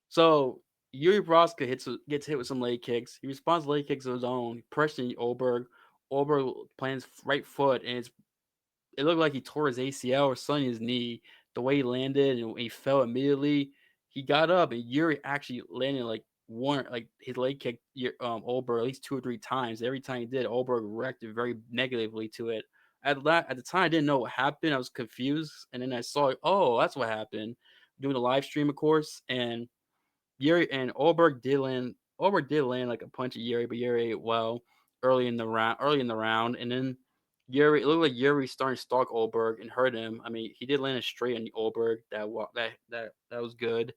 So Yuri Proska gets hit with some leg kicks. He responds to leg kicks of his own, pressuring Oberg. Oberg plants right foot, and it looked like he tore his ACL or something in his knee. The way he landed and he fell immediately, he got up and Yuri actually landed like one, like his leg kicked Oberg at least 2 or 3 times. Every time he did, Oberg reacted very negatively to it. At the time, I didn't know what happened. I was confused, and then I saw, oh, that's what happened. Doing the live stream, of course, and Yuri and Oberg did land. Oberg did land like a punch at Yuri, but Yuri ate well early in the round, and then Yuri. It looked like Yuri starting to stalk Oberg and hurt him. I mean, he did land a straight on Oberg that was good.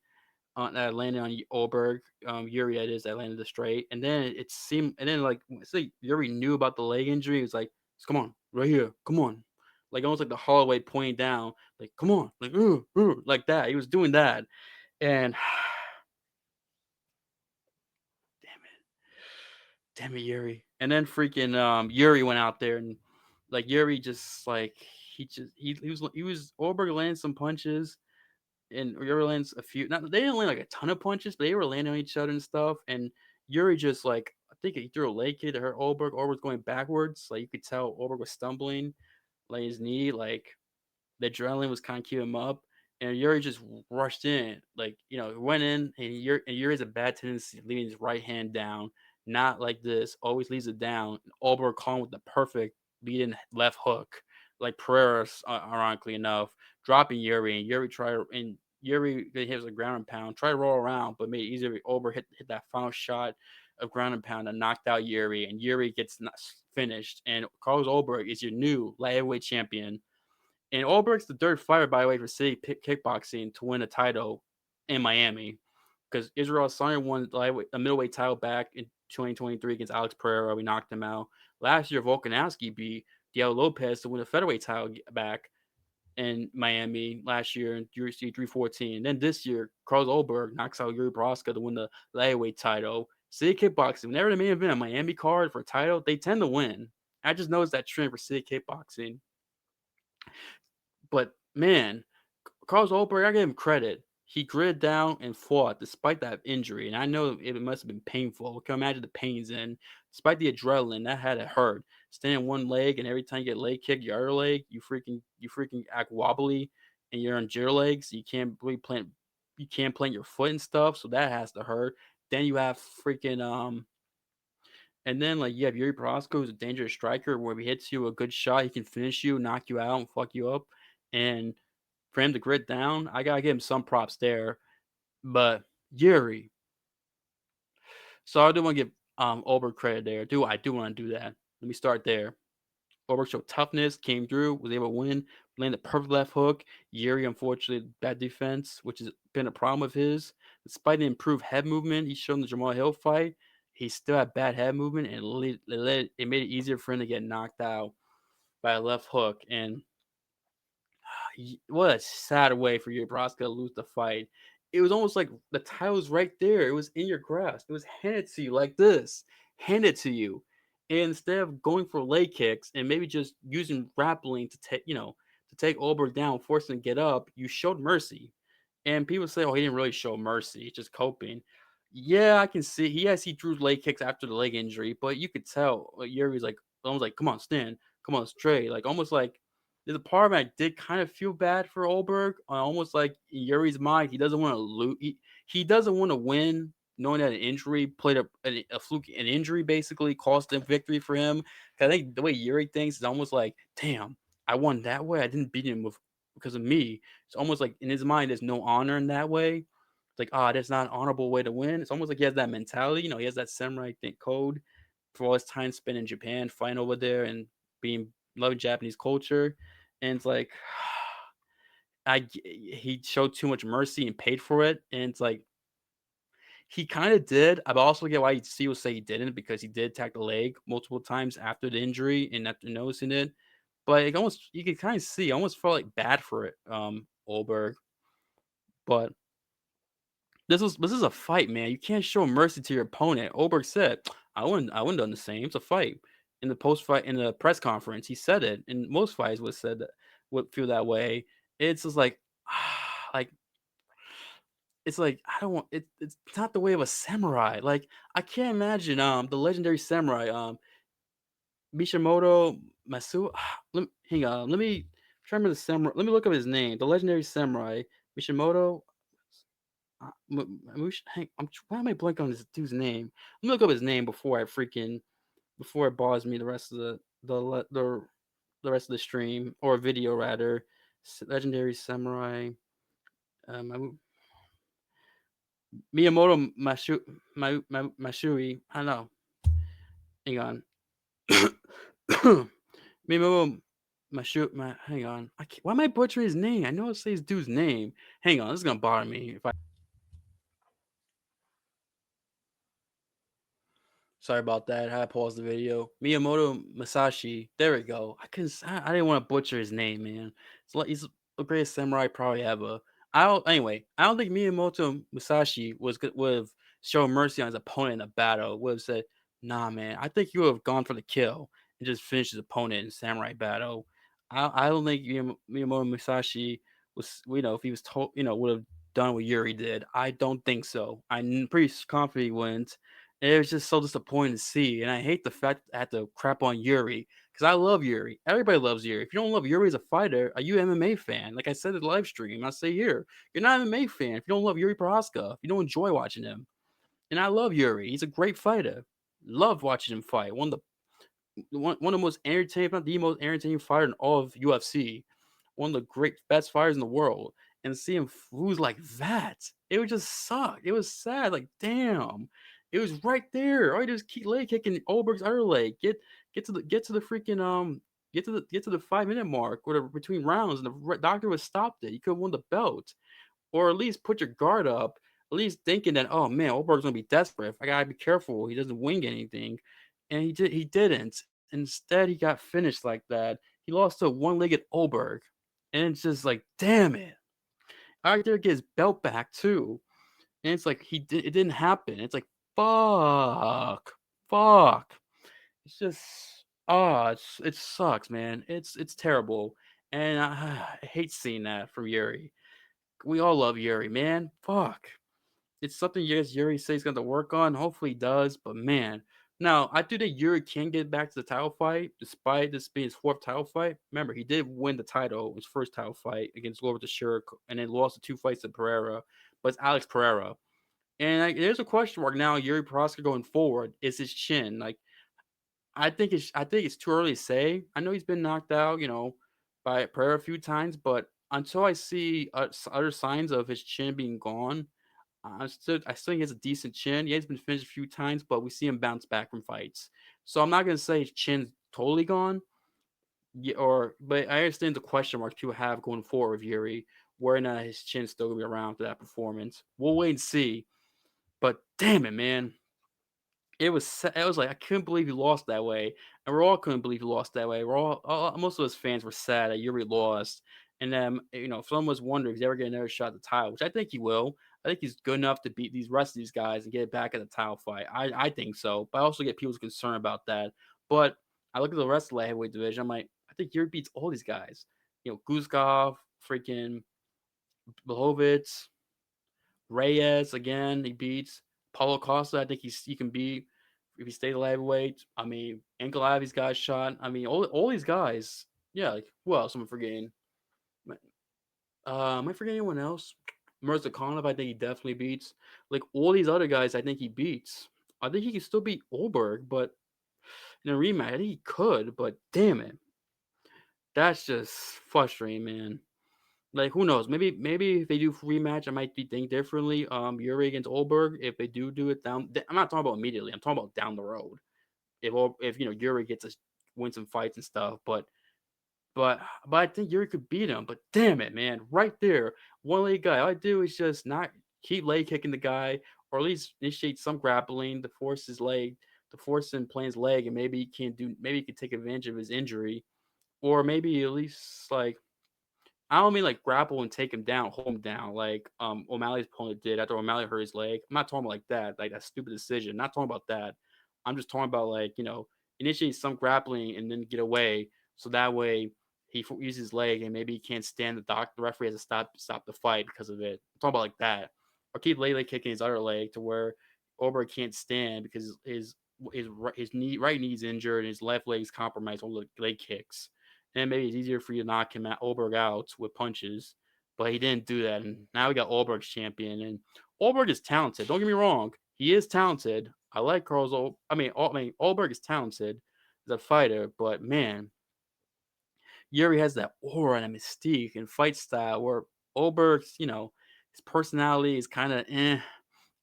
That landed on Oberg. Yuri, that is, that landed the straight, and then it seemed, and then like it's like Yuri knew about the leg injury. He was like, "Come on, right here, come on," like almost like the Holloway pointing down, like, "Come on," like that. He was doing that, and damn it, Yuri. And then freaking Yuri went out there and like Yuri just like he was Oberg landed some punches and Yuri lands a few, not they didn't land like a ton of punches, but they were landing on each other and stuff. And Yuri just like I think he threw a leg kick to hurt Oberg. Oberg was going backwards. Like you could tell Oberg was stumbling, like his knee, like the adrenaline was kind of keeping him up. And Yuri just rushed in, like went in, and Yuri has a bad tendency of leaving his right hand down, not like this. Always leaves it down. Ulberg caught with the perfect lead-in left hook, like Pereira, ironically enough, dropping Yuri, and Yuri hits a ground and pound, tried to roll around, but made it easier. Ulberg hit that final shot of ground and pound and knocked out Yuri, and Yuri gets finished. And Carlos Ulberg is your new light heavyweight champion, and Ulberg's the third fighter, by the way, for City Kickboxing to win a title in Miami. Because Israel Adesanya won the middleweight title back in 2023 against Alex Pereira. We knocked him out. Last year, Volkanovski beat Diego Lopez to win the featherweight title back in Miami last year in UFC 314. And then this year, Carlos Ulberg knocks out Yuri Proska to win the lightweight title. City Kickboxing, whenever they may have been a Miami card for a title, they tend to win. I just noticed that trend for City Kickboxing. But man, Carlos Ulberg, I give him credit. He gritted down and fought despite that injury, and I know it must have been painful. I can imagine the pains in, despite the adrenaline that had to hurt. Standing one leg, and every time you get leg kick, your other leg, you freaking act wobbly, and you're on your legs. You can't plant your foot and stuff, so that has to hurt. Then you have freaking and then like you have Yuri Prohaska, who's a dangerous striker, where he hits you a good shot, he can finish you, knock you out, and fuck you up. And for him to grit down, I gotta give him some props there. But Yuri, so I do want to give Ulberg credit there. I do want to do that. Let me start there. Ulberg showed toughness, came through, was able to win, landed the perfect left hook. Yuri, unfortunately, bad defense, which has been a problem of his. Despite the improved head movement he showed in the Jamal Hill fight, he still had bad head movement, and it made it easier for him to get knocked out by a left hook. And what a sad way for your Nebraska to lose the fight. It was almost like the title was right there. It was in your grasp. It was handed to you like this, handed to you. And instead of going for leg kicks and maybe just using grappling to take Ulberg down, forcing him to get up, you showed mercy. And people say, "Oh, he didn't really show mercy; he's just coping." Yeah, I can see. Yes, he threw leg kicks after the leg injury, but you could tell Yuri's like almost like, "Come on, stand, come on, straight," like almost like there's a part of me I did kind of feel bad for Olberg. Almost like in Yuri's mind, he doesn't want to lose. He doesn't want to win, knowing that an injury played a fluke, an injury basically cost a victory for him. 'Cause I think the way Yuri thinks is almost like, damn, I won that way. I didn't beat him because of me. It's almost like in his mind, there's no honor in that way. It's like, that's not an honorable way to win. It's almost like he has that mentality. He has that samurai think code for all his time spent in Japan, fighting over there and being loving Japanese culture, and it's like he showed too much mercy and paid for it, and it's like he kind of did. I also get why you see will say he didn't because he did attack the leg multiple times after the injury and after noticing it. But it almost you could kind of see, I almost felt like bad for it, Olberg. But this is a fight, man. You can't show mercy to your opponent. Olberg said, I wouldn't done the same. It's a fight." In the post fight in the press conference, he said it, and most fights would said that would feel that way. It's just like, like it's like I don't want it. It's not the way of a samurai. Like I can't imagine the legendary samurai Mishimoto Masu. Hang on. Let me try to remember the samurai. Let me look up his name. The legendary samurai Mishimoto. Why am I blanking on this dude's name? Let me look up his name before it bothers me the rest of the rest of the stream or video rather. Legendary samurai. Um, Miyamoto Mashui. I don't know. Hang on. Miyamoto hang on. Why am I butchering his name? I know it says dude's name. Hang on, this is gonna bother me if I. Sorry about that. I had to pause the video. Miyamoto Masashi. There we go. I didn't want to butcher his name, man. He's the greatest samurai probably ever. I don't. Anyway, I don't think Miyamoto Musashi would have shown mercy on his opponent in a battle. Would have said, "Nah, man. I think you would have gone for the kill and just finished his opponent in samurai battle." I don't think Miyamoto Musashi was. If he was told, would have done what Yuri did. I don't think so. I'm pretty confident he wouldn't. It was just so disappointing to see, and I hate the fact that I had to crap on Yuri because I love Yuri. Everybody loves Yuri. If you don't love Yuri as a fighter, are you an MMA fan? Like I said in the live stream, I say here, you're not an MMA fan if you don't love Yuri Prohaska. If you don't enjoy watching him, and I love Yuri. He's a great fighter. Love watching him fight. One of the most entertaining, if not the most entertaining fighter in all of UFC. One of the great best fighters in the world. And see him lose like that, it would just suck. It was sad. Like, damn. It was right there. All you do is keep leg kicking Oberg's other leg. Get to the freaking get to the 5 minute mark, whatever between rounds, and the doctor would stopped it. You could have won the belt, or at least put your guard up. At least thinking that, oh man, Oberg's gonna be desperate. I gotta be careful. He doesn't wing anything, and he didn't. Instead, he got finished like that. He lost to a one-legged Oberg, and it's just like, damn it. Right there, get his belt back too, and it's like it didn't happen. It's like fuck. It's just it sucks, man. It's terrible, and I hate seeing that from Yuri. We all love Yuri, man. Fuck. It's something yes Yuri says he's going to work on. Hopefully he does, but man. Now, I do think Yuri can get back to the title fight, despite this being his fourth title fight. Remember, he did win the title, his first title fight against Glover Teixeira, and then lost the two fights to Pereira. But it's Alex Pereira. And there's a question mark now, Yuri Proska going forward, is his chin. Like, I think it's too early to say. I know he's been knocked out, by Pereira a few times, but until I see other signs of his chin being gone, I still think he has a decent chin. Yeah, he's been finished a few times, but we see him bounce back from fights. So I'm not gonna say his chin's totally gone. Yeah, but I understand the question marks people have going forward with Yuri, where or not his chin's still gonna be around for that performance. We'll wait and see. But damn it, man. It was like I couldn't believe he lost that way, and we're all couldn't believe he lost that way. Most of us fans were sad that Yuri lost, and then if someone was wondering if he's ever get another shot at the title, which I think he will. I think he's good enough to beat these rest of these guys and get back at the title fight. I think so, but I also get people's concern about that. But I look at the rest of the light heavyweight division. I'm like, I think Yuri beats all these guys. Guzkov, freaking Blachowicz, Reyes again. He beats Paulo Costa. I think he can beat if he stays lightweight. I mean, Ankalaev, he's got a shot. I mean, all these guys. Yeah, like who else am I forgetting? Am I forgetting anyone else? Mirzakhanov, I think he definitely beats. Like all these other guys, I think he beats. I think he can still beat Olberg, but in a rematch, I think he could. But damn it, that's just frustrating, man. Like who knows? Maybe if they do rematch, I might be think differently. Yuri against Olberg. If they do it down, I'm not talking about immediately. I'm talking about down the road. If Yuri gets to win some fights and stuff, but but I think Yuri could beat him. But damn it, man, right there, one leg guy. All I do is just not keep leg kicking the guy, or at least initiate some grappling to force his leg, to force him playing his leg, and maybe he can't do. Maybe he can take advantage of his injury, or maybe at least like I don't mean like grapple and take him down, hold him down, like O'Malley's opponent did after O'Malley hurt his leg. I'm not talking about like that stupid decision. Not talking about that. I'm just talking about like initiate some grappling and then get away, so that way uses his leg and maybe he can't stand the referee has to stop the fight because of it. I'm talking about like that, or keep leg kicking his other leg to where Oberg can't stand because his right knee's injured and his left leg's compromised on the leg kicks, and maybe it's easier for you to knock him Oberg out with punches. But he didn't do that, and now we got Oberg's champion. And Oberg is talented. Don't get me wrong, he is talented. I like Carl's. I mean, Oberg is talented as a fighter, but man, Yuri has that aura and mystique and fight style where Oberg's, his personality is kind of and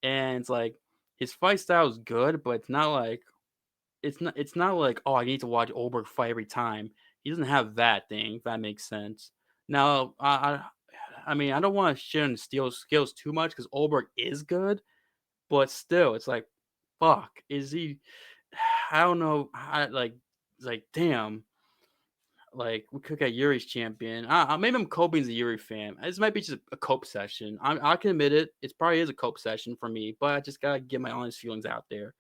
it's like his fight style is good, but it's not like, oh, I need to watch Oberg fight every time. He doesn't have that thing, if that makes sense. Now, I mean, I don't want to shit on Steele's skills too much because Oberg is good, but still, it's like, fuck, is he? I don't know. It's like, damn. Like we could get Yuri's champion. Maybe I'm coping as a Yuri fan. This might be just a cope session. I can admit it. It probably is a cope session for me, but I just gotta get my honest feelings out there.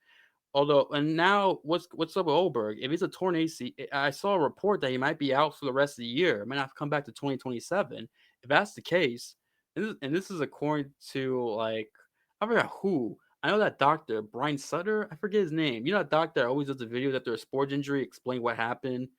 Although, and now what's up with Oberg? If he's a torn AC, I saw a report that he might be out for the rest of the year. Might not come back to 2027. If that's the case, and this is according to like I forgot who. I know that doctor Brian Sutter. I forget his name. You know that doctor that always does the videos after a sports injury, explain what happened.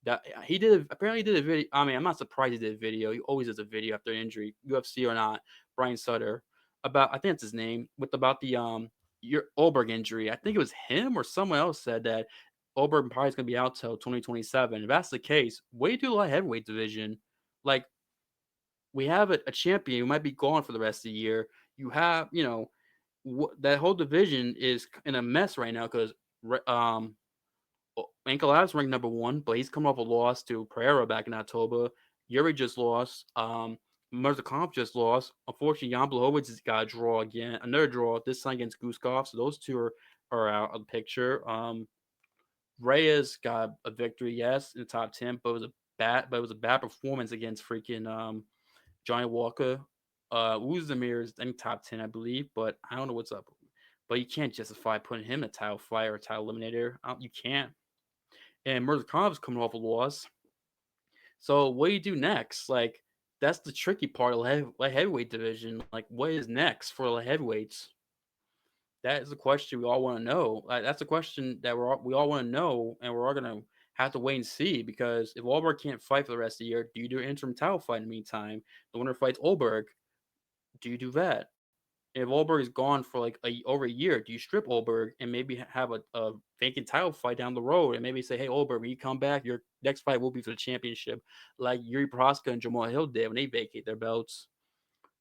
That he did apparently did a video. I mean, I'm not surprised he did a video. He always does a video after an injury, UFC or not. Brian Sutter about I think that's his name with about the your Oberg injury. I think it was him or someone else said that Oberg probably is going to be out till 2027. If that's the case, way too light heavyweight division. Like we have a champion who might be gone for the rest of the year. You have, that whole division is in a mess right now because Ankalaev's ranked number one, but he's coming off a loss to Pereira back in October. Yuri just lost. Murzakanov just lost. Unfortunately, Jan Blachowicz has got a draw again, another draw this time against Guskov. So those two are out of the picture. Reyes got a victory, yes, in the top 10, but it was a bad performance against freaking Johnny Walker. Uzdemir is in top 10, I believe, but I don't know what's up. But you can't justify putting him in a title fight or a title eliminator. You can't. And Murzakonov's coming off a loss. So what do you do next? Like that's the tricky part of the heavyweight division. Like what is next for the heavyweights? That is a question we all want to know. Like, that's a question that we all want to know, and we're all gonna have to wait and see because if Wahlberg can't fight for the rest of the year, do you do an interim title fight in the meantime? The winner fights Olberg. Do you do that? If Olberg is gone for like over a year, do you strip Olberg and maybe have a vacant title fight down the road and maybe say, hey, Olberg, when you come back, your next fight will be for the championship, like Yuri Prohaska and Jamal Hill did when they vacate their belts.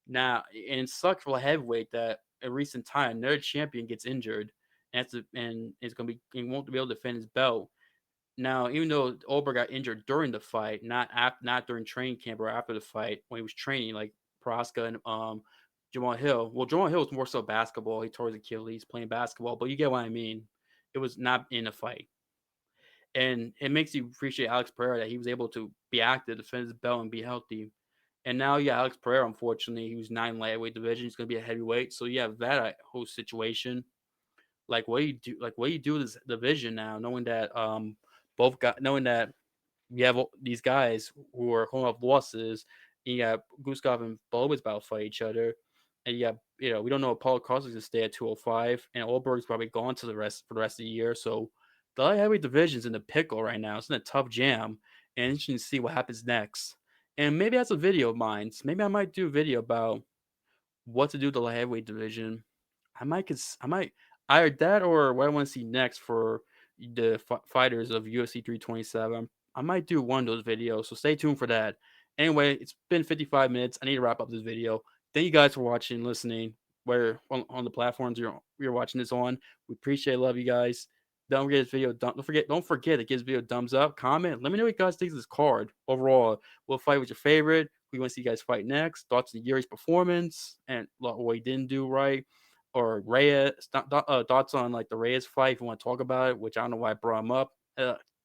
Now, and it sucks for a heavyweight that in recent time another champion gets injured and it's gonna be and won't be able to defend his belt. Now, even though Olberg got injured during the fight, not during training camp or after the fight when he was training, like Prohaska and Jamal Hill. Well, Jamal Hill was more so basketball. He tore his Achilles playing basketball, but you get what I mean. It was not in a fight, and it makes you appreciate Alex Pereira that he was able to be active, defend his belt, and be healthy. And now, yeah, Alex Pereira, unfortunately, he was nine lightweight division. He's going to be a heavyweight. So you have that whole situation. Like, what do you do? Like, what do you do with this division now, knowing that you have these guys who are coming off losses. And you got Guskov and Blachowicz about to fight each other, and we don't know if Paulo Costa's going to stay at 205, and Olberg's probably gone to the rest for the rest of the year. So the light heavyweight division's in the pickle right now. It's in a tough jam, and interesting to see what happens next. And maybe that's a video of mine. So maybe I might do a video about what to do with the light heavyweight division. I might either that or what I want to see next for the fighters of UFC 327. I might do one of those videos, so stay tuned for that. Anyway, it's been 55 minutes. I need to wrap up this video. Thank you guys for watching, listening, where on the platforms you're watching this on. We appreciate, love you guys. Don't forget to give this video a thumbs up, comment. Let me know what you guys think of this card overall. What fight was your favorite? Who you want to see you guys fight next? Thoughts on Yuri's performance and what he didn't do right, or Reyes. Thoughts on like the Reyes fight if you want to talk about it, which I don't know why I brought him up.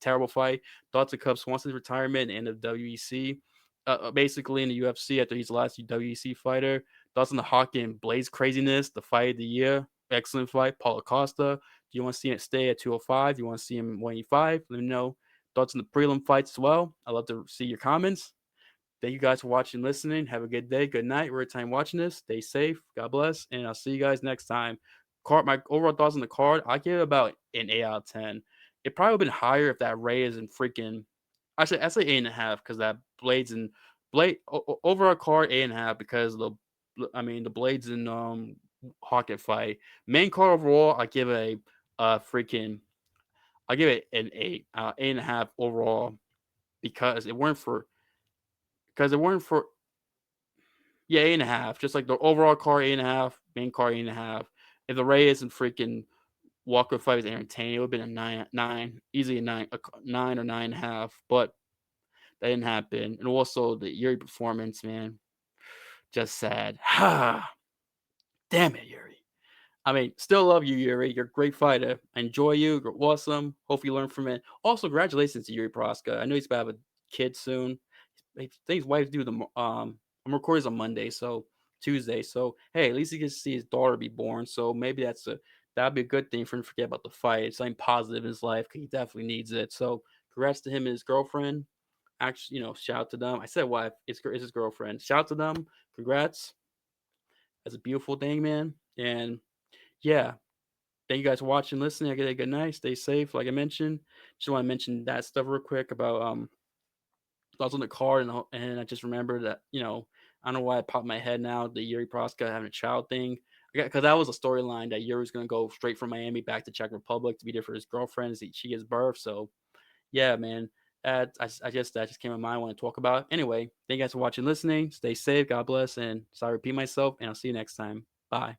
Terrible fight. Thoughts on Cub Swanson's retirement and the WEC. Basically in the UFC after he's the last WEC fighter. Thoughts on the Hawkins Blaze craziness, the fight of the year. Excellent fight. Paulo Costa. Do you want to see it stay at 205? Do you want to see him at 185? Let me know. Thoughts on the prelim fights as well. I'd love to see your comments. Thank you guys for watching, listening. Have a good day, good night. We're at time watching this. Stay safe. God bless. And I'll see you guys next time. My overall thoughts on the card, I give it about an 8 out of 10. It probably would have been higher if that Ray isn't freaking. I say 8.5 because that overall card 8.5 because the Blades and Hawkett fight. Main card overall, I give it freaking. I give it an 8.5 overall because it weren't for yeah, 8.5. Just like the overall card 8.5, main card 8.5. If the Reyes and freaking Walker fight was entertaining, it would have been a nine, easily a 9 or 9.5. But that didn't happen. And also the Yuri performance, man, just sad. Damn it, Yuri. I mean, still love you, Yuri. You're a great fighter. I enjoy you. You're awesome. Hope you learn from it. Also, congratulations to Yuri Proska. I know he's about to have a kid soon. I think his wife's due I'm recording on Monday, so Tuesday. So hey, at least he gets to see his daughter be born. So maybe that'd be a good thing for him to forget about the fight. It's something positive in his life because he definitely needs it. So congrats to him and his girlfriend. Actually, shout out to them. I said wife. It's his girlfriend. Shout out to them. Congrats. That's a beautiful thing, man. And yeah, thank you guys for watching, listening. I get a good night. Stay safe. Like I mentioned, just want to mention that stuff real quick about I was on the card and I just remembered that I don't know why it popped in my head now the Yuri Proska having a child thing because that was a storyline that Yuri was going to go straight from Miami back to Czech Republic to be there for his girlfriend as she gives birth. So yeah, man, that just came to mind. I want to talk about. Anyway, thank you guys for watching, listening. Stay safe. God bless, and sorry to repeat myself. And I'll see you next time. Bye.